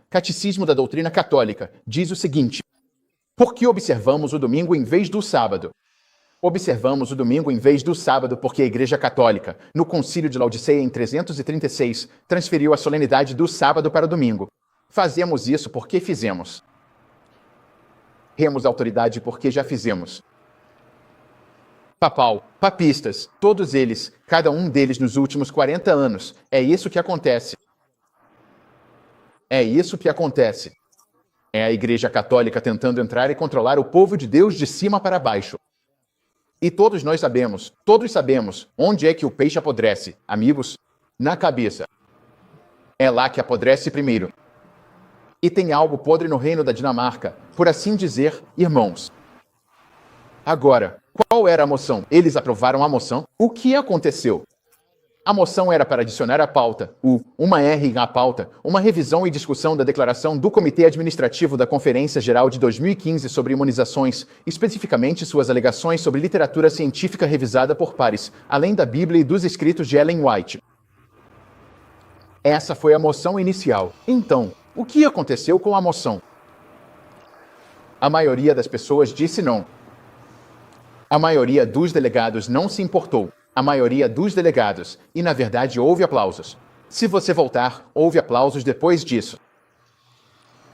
Catecismo da Doutrina Católica, diz o seguinte: por que observamos o domingo em vez do sábado? Observamos o domingo em vez do sábado porque a Igreja Católica, no Concílio de Laodiceia em 336, transferiu a solenidade do sábado para o domingo. Fazemos isso porque fizemos. Temos autoridade porque já fizemos. Papistas, todos eles, cada um deles nos últimos 40 anos. É isso que acontece. É isso que acontece. É a Igreja Católica tentando entrar e controlar o povo de Deus de cima para baixo. E todos sabemos, onde é que o peixe apodrece, amigos? Na cabeça. É lá que apodrece primeiro. E tem algo podre no reino da Dinamarca, por assim dizer, irmãos. Agora, qual era a moção? Eles aprovaram a moção? O que aconteceu? A moção era para adicionar à pauta, uma R à pauta, uma revisão e discussão da declaração do Comitê Administrativo da Conferência Geral de 2015 sobre imunizações, especificamente suas alegações sobre literatura científica revisada por pares, além da Bíblia e dos escritos de Ellen White. Essa foi a moção inicial. Então, o que aconteceu com a moção? A maioria das pessoas disse não. A maioria dos delegados não se importou. A maioria dos delegados, e na verdade houve aplausos. Se você voltar, houve aplausos depois disso.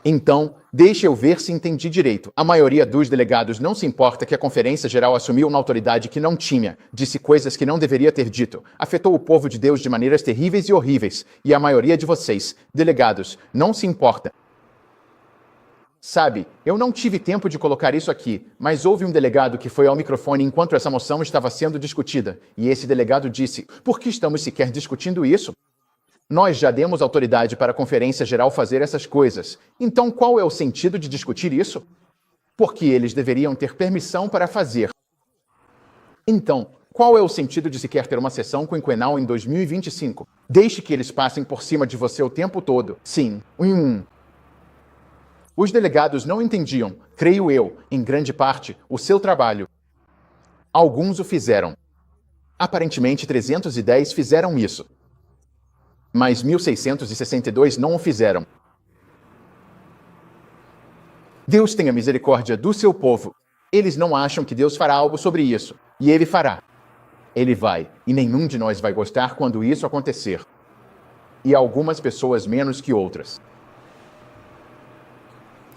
Então, deixe eu ver se entendi direito. A maioria dos delegados não se importa que a Conferência Geral assumiu uma autoridade que não tinha, disse coisas que não deveria ter dito, afetou o povo de Deus de maneiras terríveis e horríveis, e a maioria de vocês, delegados, não se importa. Sabe, eu não tive tempo de colocar isso aqui, mas houve um delegado que foi ao microfone enquanto essa moção estava sendo discutida, e esse delegado disse: por que estamos sequer discutindo isso? Nós já demos autoridade para a Conferência Geral fazer essas coisas, então qual é o sentido de discutir isso? Porque eles deveriam ter permissão para fazer. Então, qual é o sentido de sequer ter uma sessão quinquenal em 2025? Deixe que eles passem por cima de você o tempo todo. Sim. Os delegados não entendiam, creio eu, em grande parte, o seu trabalho. Alguns o fizeram. Aparentemente 310 fizeram isso. Mas 1662 não o fizeram. Deus tenha misericórdia do seu povo. Eles não acham que Deus fará algo sobre isso, e Ele fará. Ele vai, e nenhum de nós vai gostar quando isso acontecer. E algumas pessoas menos que outras.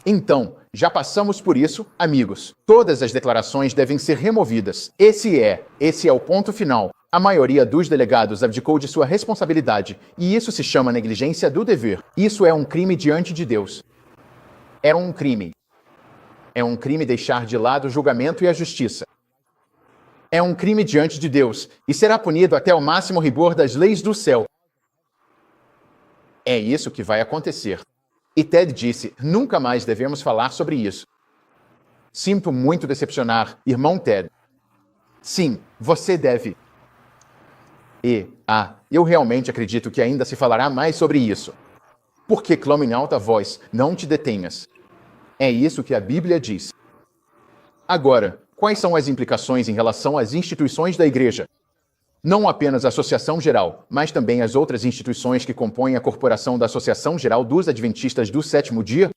Então, já passamos por isso, amigos. Todas as declarações devem ser removidas. Esse é o ponto final. A maioria dos delegados abdicou de sua responsabilidade, e isso se chama negligência do dever. Isso é um crime diante de Deus. É um crime. É um crime deixar de lado o julgamento e a justiça. É um crime diante de Deus, e será punido até o máximo rigor das leis do céu. É isso que vai acontecer. E Ted disse, nunca mais devemos falar sobre isso. Sinto muito decepcionar, irmão Ted. Sim, você deve. Eu realmente acredito que ainda se falará mais sobre isso. Porque clame em alta voz, não te detenhas. É isso que a Bíblia diz. Agora, quais são as implicações em relação às instituições da igreja? Não apenas a Associação Geral, mas também as outras instituições que compõem a corporação da Associação Geral dos Adventistas do Sétimo Dia?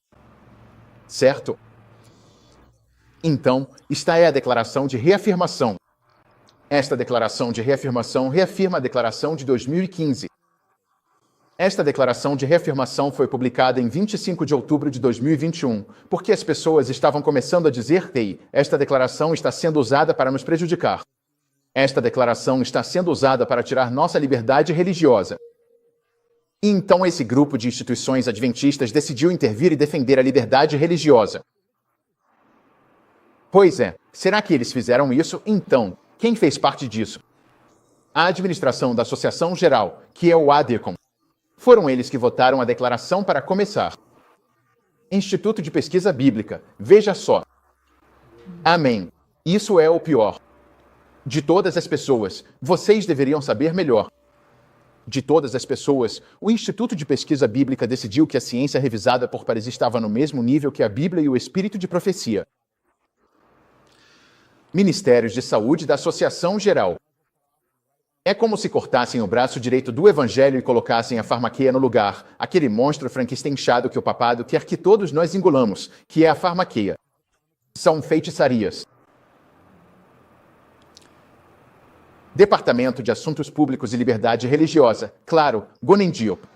Certo? Então, esta é a declaração de reafirmação. Esta declaração de reafirmação reafirma a declaração de 2015. Esta declaração de reafirmação foi publicada em 25 de outubro de 2021, porque as pessoas estavam começando a dizer: "Ei, esta declaração está sendo usada para nos prejudicar. Esta declaração está sendo usada para tirar nossa liberdade religiosa." E então esse grupo de instituições adventistas decidiu intervir e defender a liberdade religiosa. Pois é, será que eles fizeram isso? Então, quem fez parte disso? A administração da Associação Geral, que é o ADECOM. Foram eles que votaram a declaração para começar. Instituto de Pesquisa Bíblica, veja só. Amém. Isso é o pior. De todas as pessoas, vocês deveriam saber melhor. De todas as pessoas, o Instituto de Pesquisa Bíblica decidiu que a ciência revisada por pares estava no mesmo nível que a Bíblia e o Espírito de Profecia. Ministérios de Saúde da Associação Geral. É como se cortassem o braço direito do Evangelho e colocassem a farmaqueia no lugar, aquele monstro frankensteinchado que o papado quer que todos nós engolamos, que é a farmaqueia. São feitiçarias. Departamento de Assuntos Públicos e Liberdade Religiosa, claro, Gonendiop.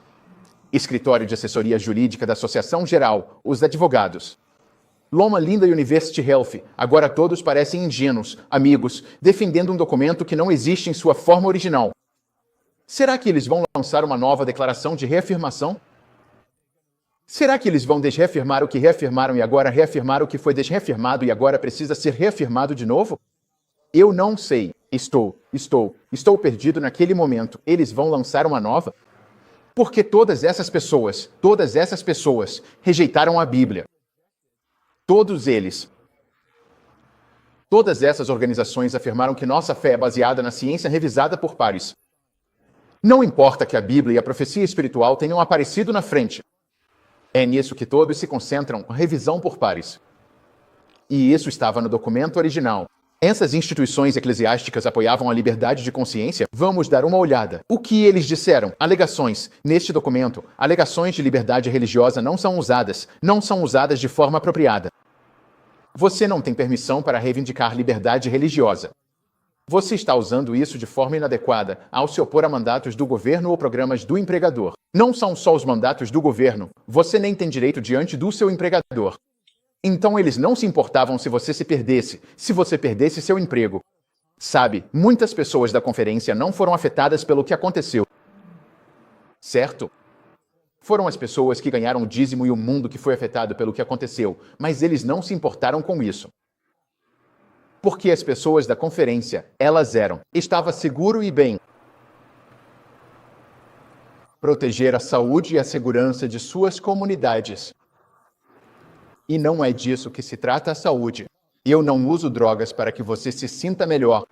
Escritório de Assessoria Jurídica da Associação Geral, os advogados. Loma Linda University Health, agora todos parecem ingênuos, amigos, defendendo um documento que não existe em sua forma original. Será que eles vão lançar uma nova declaração de reafirmação? Será que eles vão desreafirmar o que reafirmaram e agora reafirmar o que foi desreafirmado e agora precisa ser reafirmado de novo? Eu não sei. Estou perdido naquele momento. Eles vão lançar uma nova? Porque todas essas pessoas rejeitaram a Bíblia. Todos eles. Todas essas organizações afirmaram que nossa fé é baseada na ciência revisada por pares. Não importa que a Bíblia e a profecia espiritual tenham aparecido na frente. É nisso que todos se concentram, revisão por pares. E isso estava no documento original. Essas instituições eclesiásticas apoiavam a liberdade de consciência? Vamos dar uma olhada. O que eles disseram? Alegações. Neste documento, alegações de liberdade religiosa não são usadas de forma apropriada. Você não tem permissão para reivindicar liberdade religiosa. Você está usando isso de forma inadequada ao se opor a mandatos do governo ou programas do empregador. Não são só os mandatos do governo. Você nem tem direito diante do seu empregador. Então eles não se importavam se você perdesse seu emprego. Sabe, muitas pessoas da conferência não foram afetadas pelo que aconteceu. Certo? Foram as pessoas que ganharam o dízimo e o mundo que foi afetado pelo que aconteceu, mas eles não se importaram com isso. Porque as pessoas da conferência, estava seguro e bem. Proteger a saúde e a segurança de suas comunidades. E não é disso que se trata a saúde. Eu não uso drogas para que você se sinta melhor.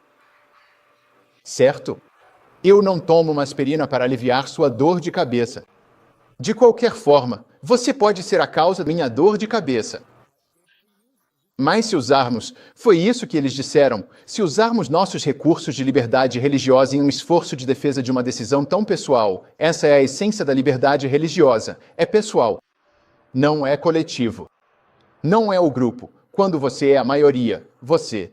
Certo? Eu não tomo uma aspirina para aliviar sua dor de cabeça. De qualquer forma, você pode ser a causa da minha dor de cabeça. Mas se usarmos, foi isso que eles disseram, se usarmos nossos recursos de liberdade religiosa em um esforço de defesa de uma decisão tão pessoal, essa é a essência da liberdade religiosa, é pessoal. Não é coletivo. Não é o grupo. Quando você é a maioria, você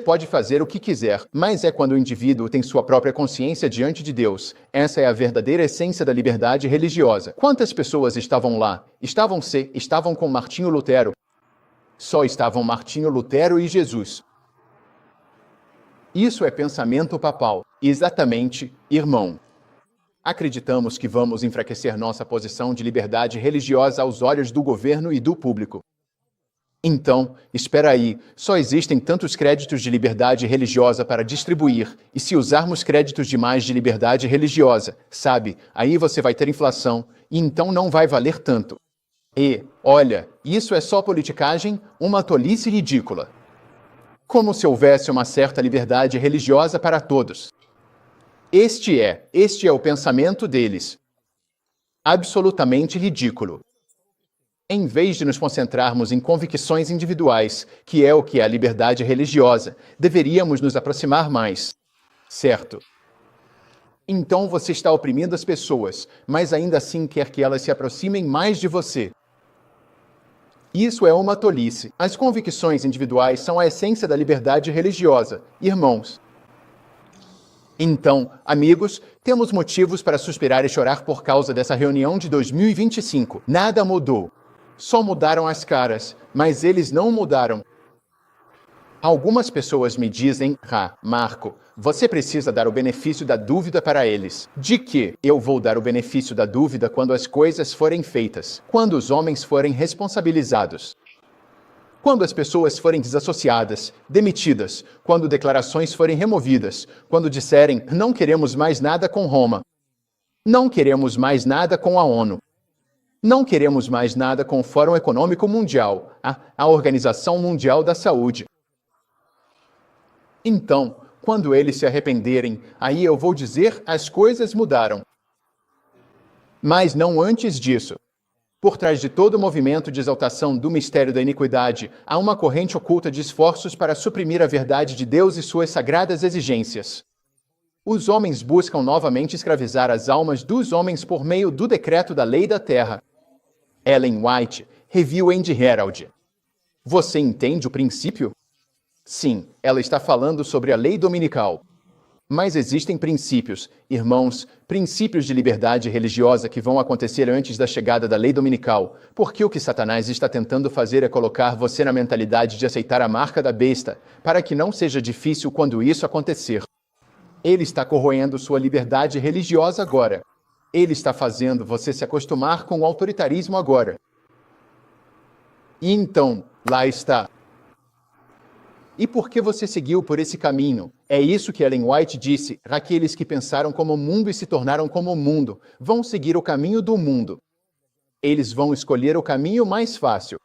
pode fazer o que quiser, mas é quando o indivíduo tem sua própria consciência diante de Deus. Essa é a verdadeira essência da liberdade religiosa. Quantas pessoas estavam lá? Estavam com Martinho Lutero. Só estavam Martinho Lutero e Jesus. Isso é pensamento papal. Exatamente, irmão. Acreditamos que vamos enfraquecer nossa posição de liberdade religiosa aos olhos do governo e do público. Então, espera aí, só existem tantos créditos de liberdade religiosa para distribuir, e se usarmos créditos demais de liberdade religiosa, sabe, aí você vai ter inflação, e então não vai valer tanto. E, olha, isso é só politicagem, uma tolice ridícula. Como se houvesse uma certa liberdade religiosa para todos. Este é o pensamento deles. Absolutamente ridículo. Em vez de nos concentrarmos em convicções individuais, que é o que é a liberdade religiosa, deveríamos nos aproximar mais. Certo? Então você está oprimindo as pessoas, mas ainda assim quer que elas se aproximem mais de você. Isso é uma tolice. As convicções individuais são a essência da liberdade religiosa, irmãos. Então, amigos, temos motivos para suspirar e chorar por causa dessa reunião de 2025. Nada mudou. Só mudaram as caras, mas eles não mudaram. Algumas pessoas me dizem, Marco, você precisa dar o benefício da dúvida para eles. De que eu vou dar o benefício da dúvida quando as coisas forem feitas, quando os homens forem responsabilizados. Quando as pessoas forem desassociadas, demitidas, quando declarações forem removidas, quando disserem, não queremos mais nada com Roma, não queremos mais nada com a ONU, não queremos mais nada com o Fórum Econômico Mundial, a Organização Mundial da Saúde. Então, quando eles se arrependerem, aí eu vou dizer, as coisas mudaram. Mas não antes disso. Por trás de todo o movimento de exaltação do mistério da iniquidade, há uma corrente oculta de esforços para suprimir a verdade de Deus e suas sagradas exigências. Os homens buscam novamente escravizar as almas dos homens por meio do decreto da lei da terra. Ellen White, Review and Herald. Você entende o princípio? Sim, ela está falando sobre a lei dominical. Mas existem princípios, irmãos, princípios de liberdade religiosa que vão acontecer antes da chegada da lei dominical, porque o que Satanás está tentando fazer é colocar você na mentalidade de aceitar a marca da besta, para que não seja difícil quando isso acontecer. Ele está corroendo sua liberdade religiosa agora. Ele está fazendo você se acostumar com o autoritarismo agora. E então, lá está. E por que você seguiu por esse caminho? É isso que Ellen White disse. Aqueles que pensaram como o mundo e se tornaram como o mundo vão seguir o caminho do mundo. Eles vão escolher o caminho mais fácil.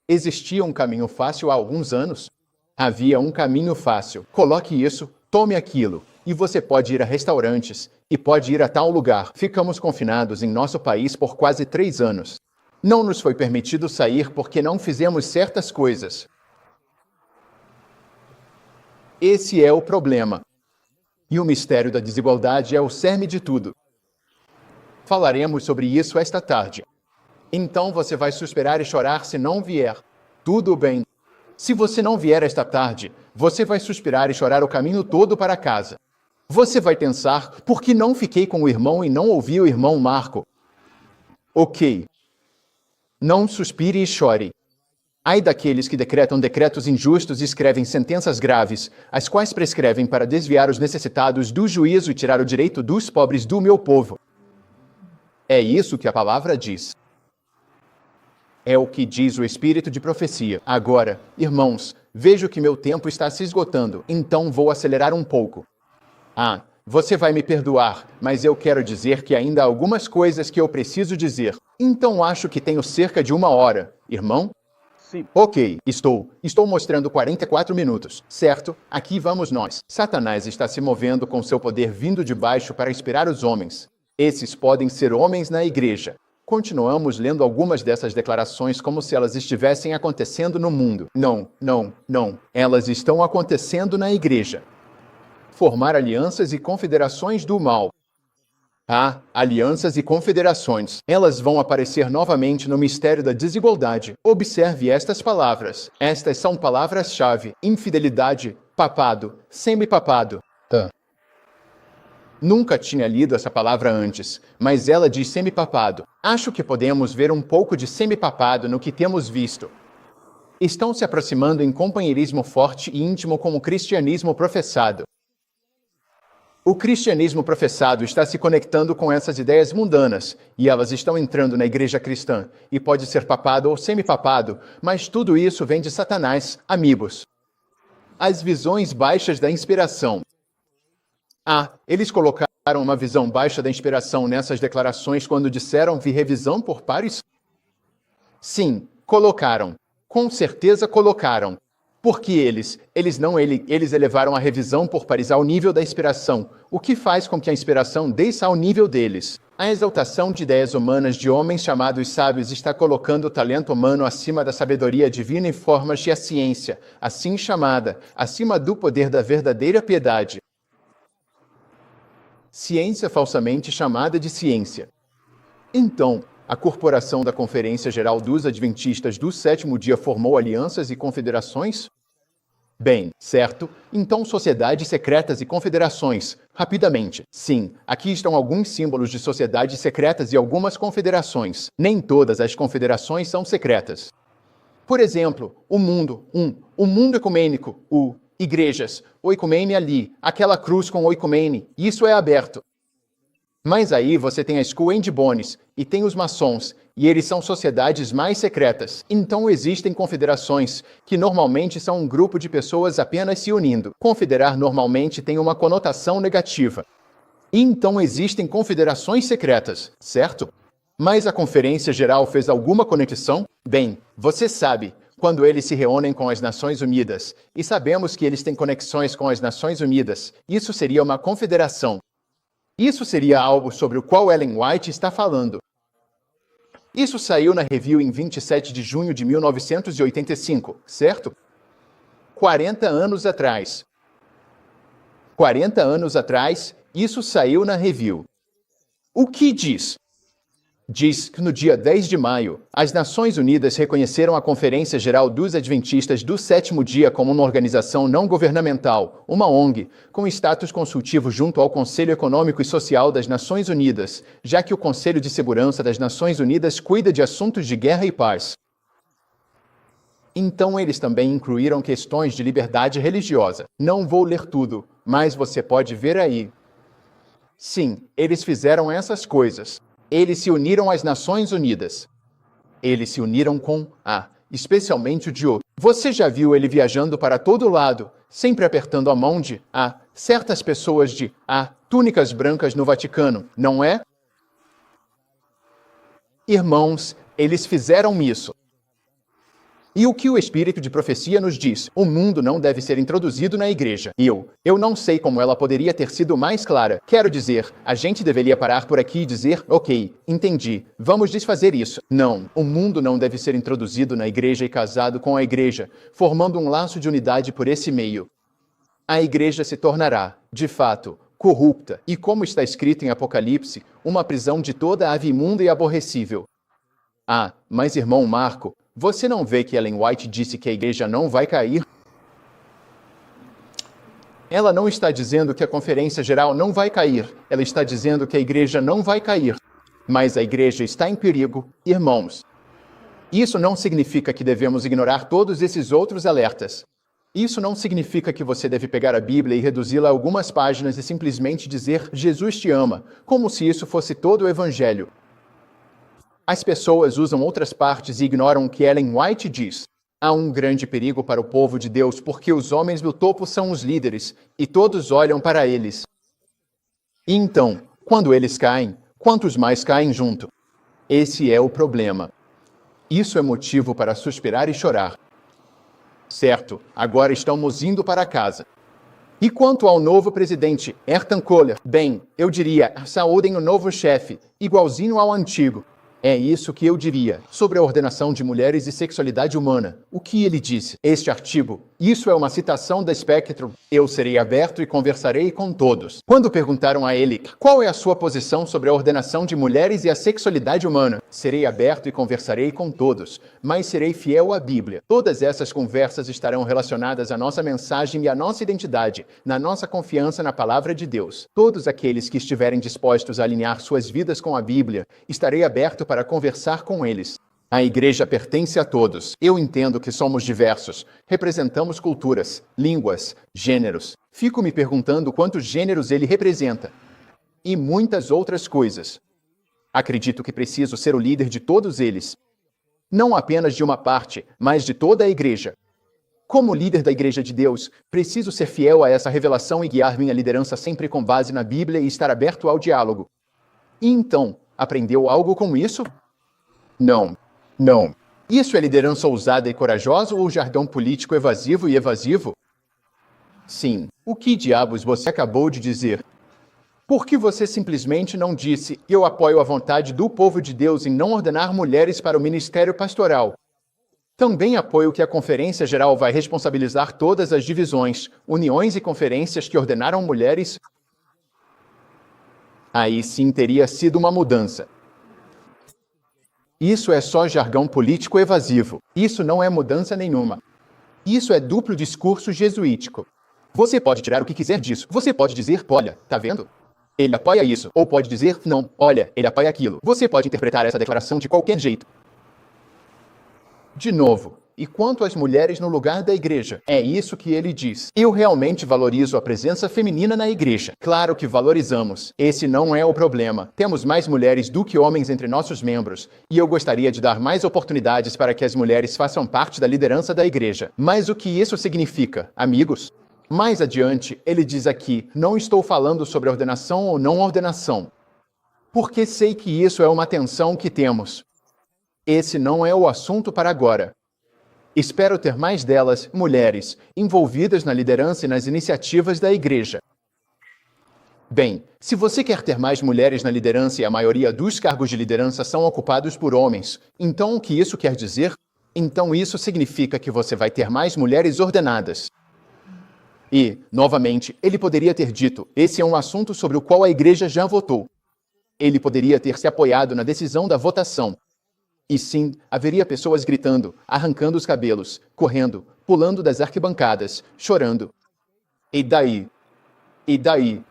Existia um caminho fácil há alguns anos? Havia um caminho fácil. Coloque isso, tome aquilo. E você pode ir a restaurantes, e pode ir a tal lugar. Ficamos confinados em nosso país por quase 3 anos. Não nos foi permitido sair porque não fizemos certas coisas. Esse é o problema. E o mistério da desigualdade é o cerne de tudo. Falaremos sobre isso esta tarde. Então você vai suspirar e chorar se não vier. Tudo bem. Se você não vier esta tarde, você vai suspirar e chorar o caminho todo para casa. Você vai pensar, por que não fiquei com o irmão e não ouvi o irmão Marco? Ok. Não suspire e chore. Ai daqueles que decretam decretos injustos e escrevem sentenças graves, as quais prescrevem para desviar os necessitados do juízo e tirar o direito dos pobres do meu povo. É isso que a palavra diz. É o que diz o Espírito de profecia. Agora, irmãos, vejo que meu tempo está se esgotando, então vou acelerar um pouco. Você vai me perdoar, mas eu quero dizer que ainda há algumas coisas que eu preciso dizer. Então acho que tenho cerca de 1 hora, irmão? Sim. Ok, estou mostrando 44 minutos, certo? Aqui vamos nós. Satanás está se movendo com seu poder vindo de baixo para inspirar os homens. Esses podem ser homens na igreja. Continuamos lendo algumas dessas declarações como se elas estivessem acontecendo no mundo. Não. Elas estão acontecendo na igreja. Formar alianças e confederações do mal. Há alianças e confederações. Elas vão aparecer novamente no mistério da desigualdade. Observe estas palavras. Estas são palavras-chave: infidelidade, papado, semipapado. Nunca tinha lido essa palavra antes, mas ela diz semipapado. Acho que podemos ver um pouco de semipapado no que temos visto. Estão se aproximando em companheirismo forte e íntimo com o cristianismo professado. O cristianismo professado está se conectando com essas ideias mundanas, e elas estão entrando na igreja cristã, e pode ser papado ou semipapado, mas tudo isso vem de Satanás, amigos. As visões baixas da inspiração. Eles colocaram uma visão baixa da inspiração nessas declarações quando disseram vi revisão por pares? Sim, colocaram. Com certeza colocaram. Porque eles elevaram a revisão por pares ao nível da inspiração, o que faz com que a inspiração desça ao nível deles. A exaltação de ideias humanas de homens chamados sábios está colocando o talento humano acima da sabedoria divina em formas de a ciência, assim chamada, acima do poder da verdadeira piedade. Ciência falsamente chamada de ciência. Então, a corporação da Conferência Geral dos Adventistas do Sétimo Dia formou alianças e confederações? Bem, certo. Então, sociedades secretas e confederações. Rapidamente. Sim, aqui estão alguns símbolos de sociedades secretas e algumas confederações. Nem todas as confederações são secretas. Por exemplo, o mundo ecumênico, igrejas, oicumene ali, aquela cruz com oicumene, isso é aberto. Mas aí você tem as Skull and Bones, e tem os maçons, e eles são sociedades mais secretas. Então existem confederações, que normalmente são um grupo de pessoas apenas se unindo. Confederar normalmente tem uma conotação negativa. E então existem confederações secretas, certo? Mas a Conferência Geral fez alguma conexão? Bem, você sabe, quando eles se reúnem com as Nações Unidas, e sabemos que eles têm conexões com as Nações Unidas, isso seria uma confederação. Isso seria algo sobre o qual Ellen White está falando. Isso saiu na Review em 27 de junho de 1985, certo? 40 anos atrás. 40 anos atrás, isso saiu na Review. O que diz? Diz que no dia 10 de maio, as Nações Unidas reconheceram a Conferência Geral dos Adventistas do Sétimo Dia como uma organização não governamental, uma ONG, com status consultivo junto ao Conselho Econômico e Social das Nações Unidas, já que o Conselho de Segurança das Nações Unidas cuida de assuntos de guerra e paz. Então eles também incluíram questões de liberdade religiosa. Não vou ler tudo, mas você pode ver aí. Sim, eles fizeram essas coisas. Eles se uniram às Nações Unidas. Eles se uniram com especialmente o Dio. Você já viu ele viajando para todo lado, sempre apertando a mão de certas pessoas de túnicas brancas no Vaticano, não é? Irmãos, eles fizeram isso. E o que o Espírito de Profecia nos diz? O mundo não deve ser introduzido na igreja. Eu não sei como ela poderia ter sido mais clara. Quero dizer, a gente deveria parar por aqui e dizer, ok, entendi, vamos desfazer isso. Não, o mundo não deve ser introduzido na igreja e casado com a igreja, formando um laço de unidade por esse meio. A igreja se tornará, de fato, corrupta e, como está escrito em Apocalipse, uma prisão de toda ave imunda e aborrecível. Mas irmão Marco, você não vê que Ellen White disse que a igreja não vai cair? Ela não está dizendo que a Conferência Geral não vai cair. Ela está dizendo que a igreja não vai cair. Mas a igreja está em perigo, irmãos. Isso não significa que devemos ignorar todos esses outros alertas. Isso não significa que você deve pegar a Bíblia e reduzi-la a algumas páginas e simplesmente dizer Jesus te ama, como se isso fosse todo o Evangelho. As pessoas usam outras partes e ignoram o que Ellen White diz. Há um grande perigo para o povo de Deus porque os homens do topo são os líderes e todos olham para eles. E então, quando eles caem, quantos mais caem junto? Esse é o problema. Isso é motivo para suspirar e chorar. Certo, agora estamos indo para casa. E quanto ao novo presidente, Ayrton Kohler, bem, eu diria, saúdem o novo chefe, igualzinho ao antigo. É isso que eu diria sobre a ordenação de mulheres e sexualidade humana. O que ele disse? Este artigo, isso é uma citação da Spectrum. Eu serei aberto e conversarei com todos. Quando perguntaram a ele qual é a sua posição sobre a ordenação de mulheres e a sexualidade humana, serei aberto e conversarei com todos, mas serei fiel à Bíblia. Todas essas conversas estarão relacionadas à nossa mensagem e à nossa identidade, na nossa confiança na palavra de Deus. Todos aqueles que estiverem dispostos a alinhar suas vidas com a Bíblia, estarei aberto para conversar com eles. A igreja pertence a todos. Eu entendo que somos diversos. Representamos culturas, línguas, gêneros. Fico me perguntando quantos gêneros ele representa. E muitas outras coisas. Acredito que preciso ser o líder de todos eles. Não apenas de uma parte, mas de toda a igreja. Como líder da Igreja de Deus, preciso ser fiel a essa revelação e guiar minha liderança sempre com base na Bíblia e estar aberto ao diálogo. E então, aprendeu algo com isso? Não. Não. Isso é liderança ousada e corajosa ou jargão político evasivo e evasivo? Sim. O que diabos você acabou de dizer? Por que você simplesmente não disse, eu apoio a vontade do povo de Deus em não ordenar mulheres para o ministério pastoral? Também apoio que a Conferência Geral vai responsabilizar todas as divisões, uniões e conferências que ordenaram mulheres? Aí sim teria sido uma mudança. Isso é só jargão político evasivo. Isso não é mudança nenhuma. Isso é duplo discurso jesuítico. Você pode tirar o que quiser disso. Você pode dizer, olha, tá vendo? Ele apoia isso. Ou pode dizer, não, olha, ele apoia aquilo. Você pode interpretar essa declaração de qualquer jeito. De novo, e quanto às mulheres no lugar da igreja? É isso que ele diz. Eu realmente valorizo a presença feminina na igreja. Claro que valorizamos. Esse não é o problema. Temos mais mulheres do que homens entre nossos membros, e eu gostaria de dar mais oportunidades para que as mulheres façam parte da liderança da igreja. Mas o que isso significa, amigos? Mais adiante, ele diz aqui, não estou falando sobre ordenação ou não ordenação, porque sei que isso é uma tensão que temos. Esse não é o assunto para agora. Espero ter mais delas, mulheres, envolvidas na liderança e nas iniciativas da igreja. Bem, se você quer ter mais mulheres na liderança e a maioria dos cargos de liderança são ocupados por homens, então o que isso quer dizer? Então isso significa que você vai ter mais mulheres ordenadas. E, novamente, ele poderia ter dito, esse é um assunto sobre o qual a igreja já votou. Ele poderia ter se apoiado na decisão da votação. E sim, haveria pessoas gritando, arrancando os cabelos, correndo, pulando das arquibancadas, chorando. E daí? E daí?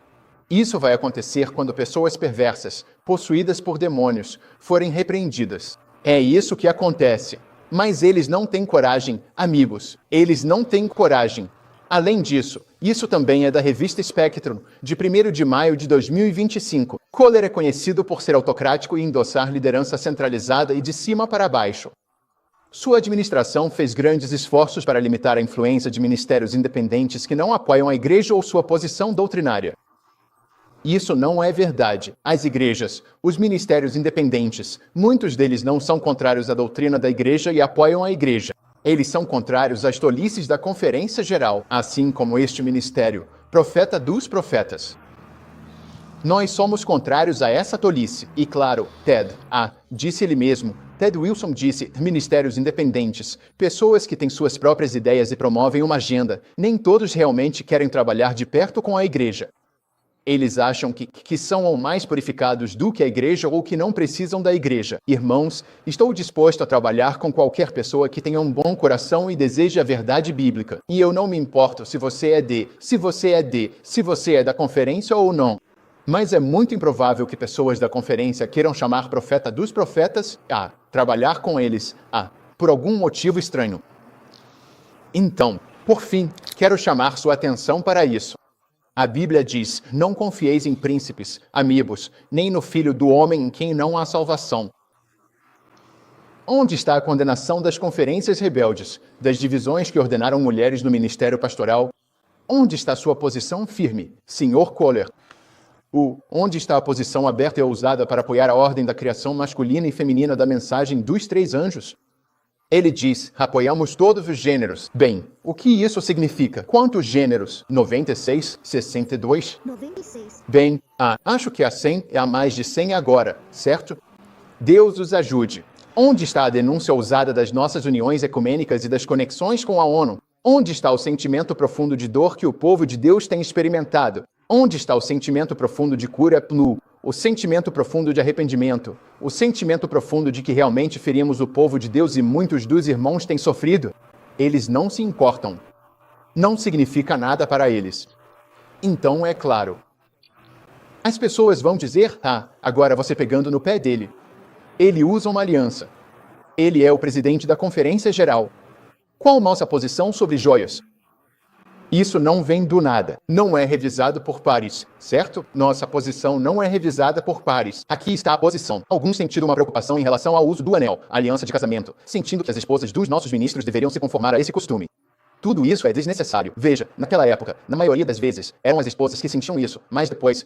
Isso vai acontecer quando pessoas perversas, possuídas por demônios, forem repreendidas. É isso que acontece. Mas eles não têm coragem, amigos. Eles não têm coragem. Além disso, isso também é da revista Spectrum, de 1º de maio de 2025. Kohler é conhecido por ser autocrático e endossar liderança centralizada e de cima para baixo. Sua administração fez grandes esforços para limitar a influência de ministérios independentes que não apoiam a igreja ou sua posição doutrinária. Isso não é verdade. As igrejas, os ministérios independentes, muitos deles não são contrários à doutrina da igreja e apoiam a igreja. Eles são contrários às tolices da Conferência Geral, assim como este ministério, profeta dos profetas. Nós somos contrários a essa tolice. E claro, disse ele mesmo, Ted Wilson disse, ministérios independentes, pessoas que têm suas próprias ideias e promovem uma agenda, nem todos realmente querem trabalhar de perto com a igreja. Eles acham que são ou mais purificados do que a igreja ou que não precisam da igreja. Irmãos, estou disposto a trabalhar com qualquer pessoa que tenha um bom coração e deseje a verdade bíblica. E eu não me importo se você é da conferência ou não. Mas é muito improvável que pessoas da conferência queiram chamar profeta dos profetas trabalhar com eles, por algum motivo estranho. Então, por fim, quero chamar sua atenção para isso. A Bíblia diz, não confieis em príncipes, amigos, nem no Filho do Homem em quem não há salvação. Onde está a condenação das conferências rebeldes, das divisões que ordenaram mulheres no ministério pastoral? Onde está sua posição firme, Sr. Kohler? Onde está a posição aberta e ousada para apoiar a ordem da criação masculina e feminina da mensagem dos 3 anjos? Ele diz, apoiamos todos os gêneros. Bem, o que isso significa? Quantos gêneros? 96? 62? 96. Bem, acho que há 100 e há mais de 100 agora, certo? Deus os ajude. Onde está a denúncia ousada das nossas uniões ecumênicas e das conexões com a ONU? Onde está o sentimento profundo de dor que o povo de Deus tem experimentado? Onde está o sentimento profundo de cura nu? O sentimento profundo de arrependimento? O sentimento profundo de que realmente ferimos o povo de Deus e muitos dos irmãos têm sofrido? Eles não se importam. Não significa nada para eles. Então, é claro. As pessoas vão dizer, agora você pegando no pé dele. Ele usa uma aliança. Ele é o presidente da Conferência Geral. Qual nossa posição sobre joias? Isso não vem do nada. Não é revisado por pares, certo? Nossa posição não é revisada por pares. Aqui está a posição. Alguns sentiram uma preocupação em relação ao uso do anel, aliança de casamento, sentindo que as esposas dos nossos ministros deveriam se conformar a esse costume. Tudo isso é desnecessário. Veja, naquela época, na maioria das vezes, eram as esposas que sentiam isso, mas depois,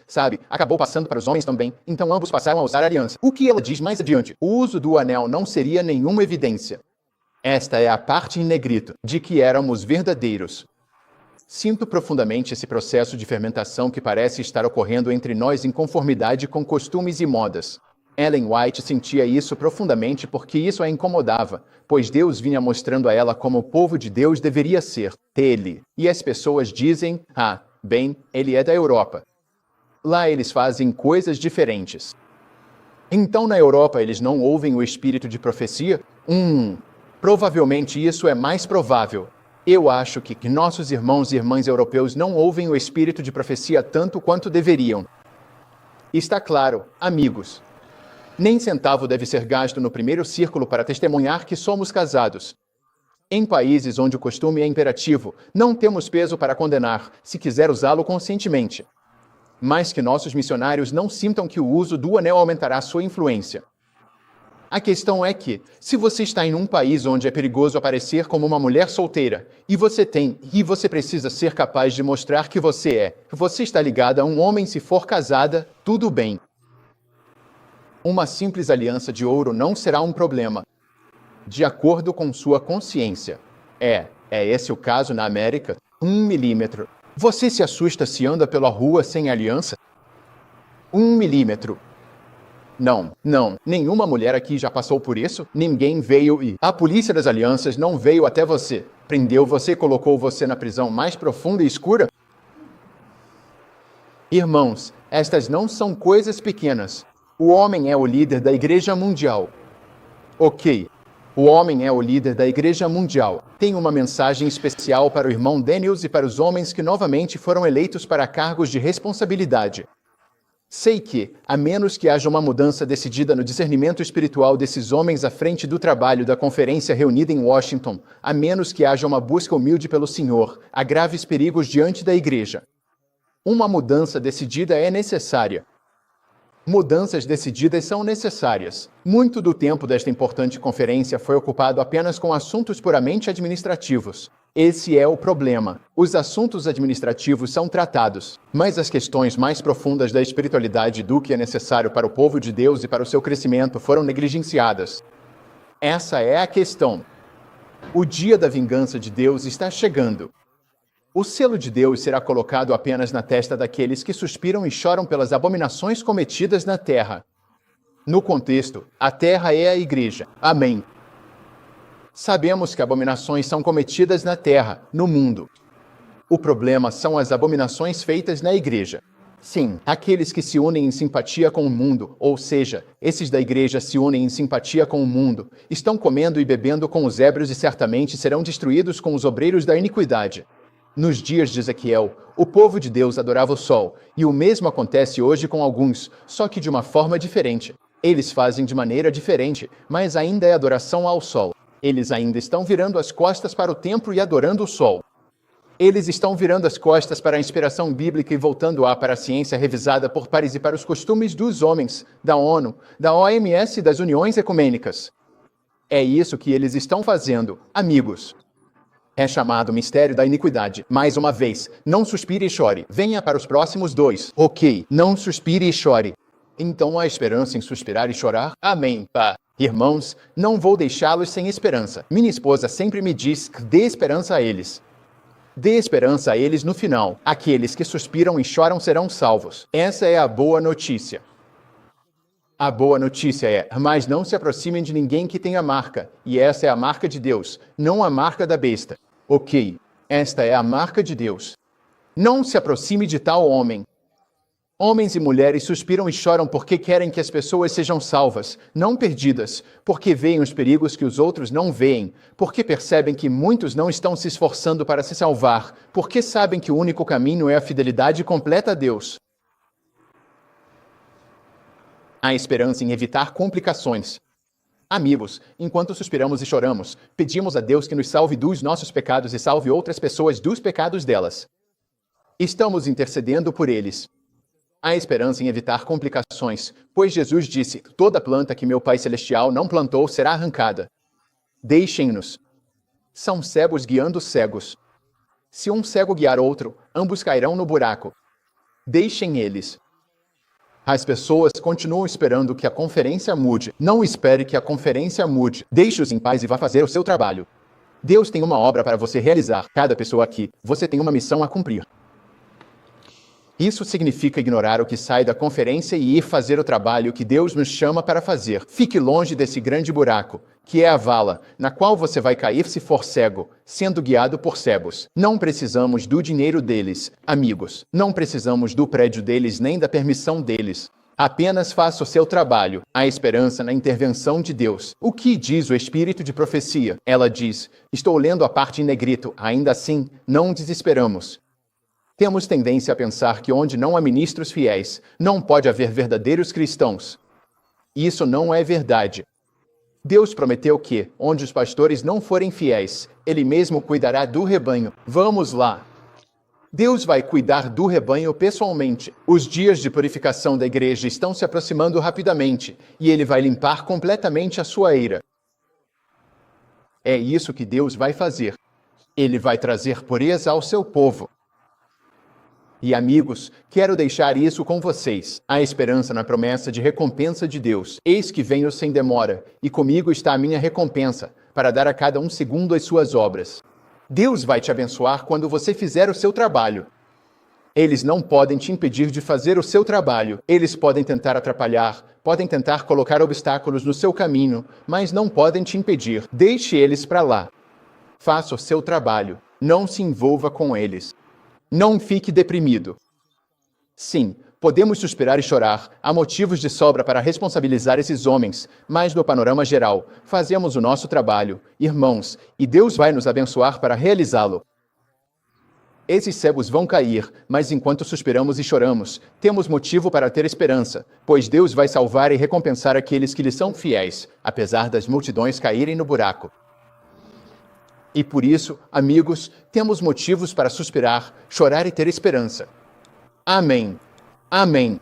acabou passando para os homens também, então ambos passaram a usar a aliança. O que ela diz mais adiante? O uso do anel não seria nenhuma evidência. Esta é a parte em negrito, de que éramos verdadeiros. Sinto profundamente esse processo de fermentação que parece estar ocorrendo entre nós em conformidade com costumes e modas. Ellen White sentia isso profundamente porque isso a incomodava, pois Deus vinha mostrando a ela como o povo de Deus deveria ser, ele. E as pessoas dizem, bem, ele é da Europa. Lá eles fazem coisas diferentes. Então na Europa eles não ouvem o espírito de profecia? Provavelmente isso é mais provável. Eu acho que nossos irmãos e irmãs europeus não ouvem o espírito de profecia tanto quanto deveriam. Está claro, amigos. Nem centavo deve ser gasto no primeiro círculo para testemunhar que somos casados. Em países onde o costume é imperativo, não temos peso para condenar, se quiser usá-lo conscientemente. Mas que nossos missionários não sintam que o uso do anel aumentará sua influência. A questão é que, se você está em um país onde é perigoso aparecer como uma mulher solteira, e você precisa ser capaz de mostrar que você está ligada a um homem se for casada, tudo bem. Uma simples aliança de ouro não será um problema. De acordo com sua consciência. É esse o caso na América? 1 milímetro. Você se assusta se anda pela rua sem aliança? 1 milímetro. Não. Nenhuma mulher aqui já passou por isso. Ninguém veio e... A polícia das alianças não veio até você. Prendeu você e colocou você na prisão mais profunda e escura? Irmãos, estas não são coisas pequenas. O homem é o líder da Igreja Mundial. Ok. O homem é o líder da Igreja Mundial. Tem uma mensagem especial para o irmão Daniels e para os homens que novamente foram eleitos para cargos de responsabilidade. Sei que, a menos que haja uma mudança decidida no discernimento espiritual desses homens à frente do trabalho da conferência reunida em Washington, a menos que haja uma busca humilde pelo Senhor, há graves perigos diante da Igreja. Uma mudança decidida é necessária. Mudanças decididas são necessárias. Muito do tempo desta importante conferência foi ocupado apenas com assuntos puramente administrativos. Esse é o problema. Os assuntos administrativos são tratados, mas as questões mais profundas da espiritualidade do que é necessário para o povo de Deus e para o seu crescimento foram negligenciadas. Essa é a questão. O dia da vingança de Deus está chegando. O selo de Deus será colocado apenas na testa daqueles que suspiram e choram pelas abominações cometidas na terra. No contexto, a terra é a igreja. Amém. Sabemos que abominações são cometidas na terra, no mundo. O problema são as abominações feitas na igreja. Sim, aqueles que se unem em simpatia com o mundo, ou seja, esses da igreja se unem em simpatia com o mundo, estão comendo e bebendo com os ébrios e certamente serão destruídos com os obreiros da iniquidade. Nos dias de Ezequiel, o povo de Deus adorava o sol, e o mesmo acontece hoje com alguns, só que de uma forma diferente. Eles fazem de maneira diferente, mas ainda é adoração ao sol. Eles ainda estão virando as costas para o templo e adorando o sol. Eles estão virando as costas para a inspiração bíblica e voltando para a ciência revisada por pares e para os costumes dos homens, da ONU, da OMS e das uniões ecumênicas. É isso que eles estão fazendo, amigos. É chamado mistério da iniquidade. Mais uma vez, não suspire e chore. Venha para os próximos 2. Ok, não suspire e chore. Então há esperança em suspirar e chorar? Amém, pá. Irmãos, não vou deixá-los sem esperança. Minha esposa sempre me diz que dê esperança a eles. Dê esperança a eles no final. Aqueles que suspiram e choram serão salvos. Essa é a boa notícia. A boa notícia é, mas não se aproximem de ninguém que tenha marca, e essa é a marca de Deus, não a marca da besta. Ok, esta é a marca de Deus. Não se aproxime de tal homem. Homens e mulheres suspiram e choram porque querem que as pessoas sejam salvas, não perdidas, porque veem os perigos que os outros não veem, porque percebem que muitos não estão se esforçando para se salvar, porque sabem que o único caminho é a fidelidade completa a Deus. Há esperança em evitar complicações. Amigos, enquanto suspiramos e choramos, pedimos a Deus que nos salve dos nossos pecados e salve outras pessoas dos pecados delas. Estamos intercedendo por eles. Há esperança em evitar complicações, pois Jesus disse: toda planta que meu Pai Celestial não plantou será arrancada. Deixem-nos. São cegos guiando cegos. Se um cego guiar outro, ambos cairão no buraco. Deixem eles. As pessoas continuam esperando que a conferência mude. Não espere que a conferência mude. Deixe-os em paz e vá fazer o seu trabalho. Deus tem uma obra para você realizar. Cada pessoa aqui, você tem uma missão a cumprir. Isso significa ignorar o que sai da conferência e ir fazer o trabalho que Deus nos chama para fazer. Fique longe desse grande buraco, que é a vala, na qual você vai cair se for cego, sendo guiado por cegos. Não precisamos do dinheiro deles, amigos. Não precisamos do prédio deles nem da permissão deles. Apenas faça o seu trabalho. Há esperança na intervenção de Deus. O que diz o espírito de profecia? Ela diz: estou lendo a parte em negrito. Ainda assim, não desesperamos. Temos tendência a pensar que onde não há ministros fiéis, não pode haver verdadeiros cristãos. Isso não é verdade. Deus prometeu que, onde os pastores não forem fiéis, Ele mesmo cuidará do rebanho. Vamos lá. Deus vai cuidar do rebanho pessoalmente. Os dias de purificação da igreja estão se aproximando rapidamente, e Ele vai limpar completamente a sua eira. É isso que Deus vai fazer. Ele vai trazer pureza ao seu povo. E amigos, quero deixar isso com vocês. Há esperança na promessa de recompensa de Deus. Eis que venho sem demora, e comigo está a minha recompensa, para dar a cada um segundo as suas obras. Deus vai te abençoar quando você fizer o seu trabalho. Eles não podem te impedir de fazer o seu trabalho. Eles podem tentar atrapalhar, podem tentar colocar obstáculos no seu caminho, mas não podem te impedir. Deixe eles para lá. Faça o seu trabalho. Não se envolva com eles. Não fique deprimido. Sim, podemos suspirar e chorar. Há motivos de sobra para responsabilizar esses homens, mas no panorama geral, fazemos o nosso trabalho, irmãos, e Deus vai nos abençoar para realizá-lo. Esses cegos vão cair, mas enquanto suspiramos e choramos, temos motivo para ter esperança, pois Deus vai salvar e recompensar aqueles que lhe são fiéis, apesar das multidões caírem no buraco. E por isso, amigos, temos motivos para suspirar, chorar e ter esperança. Amém. Amém.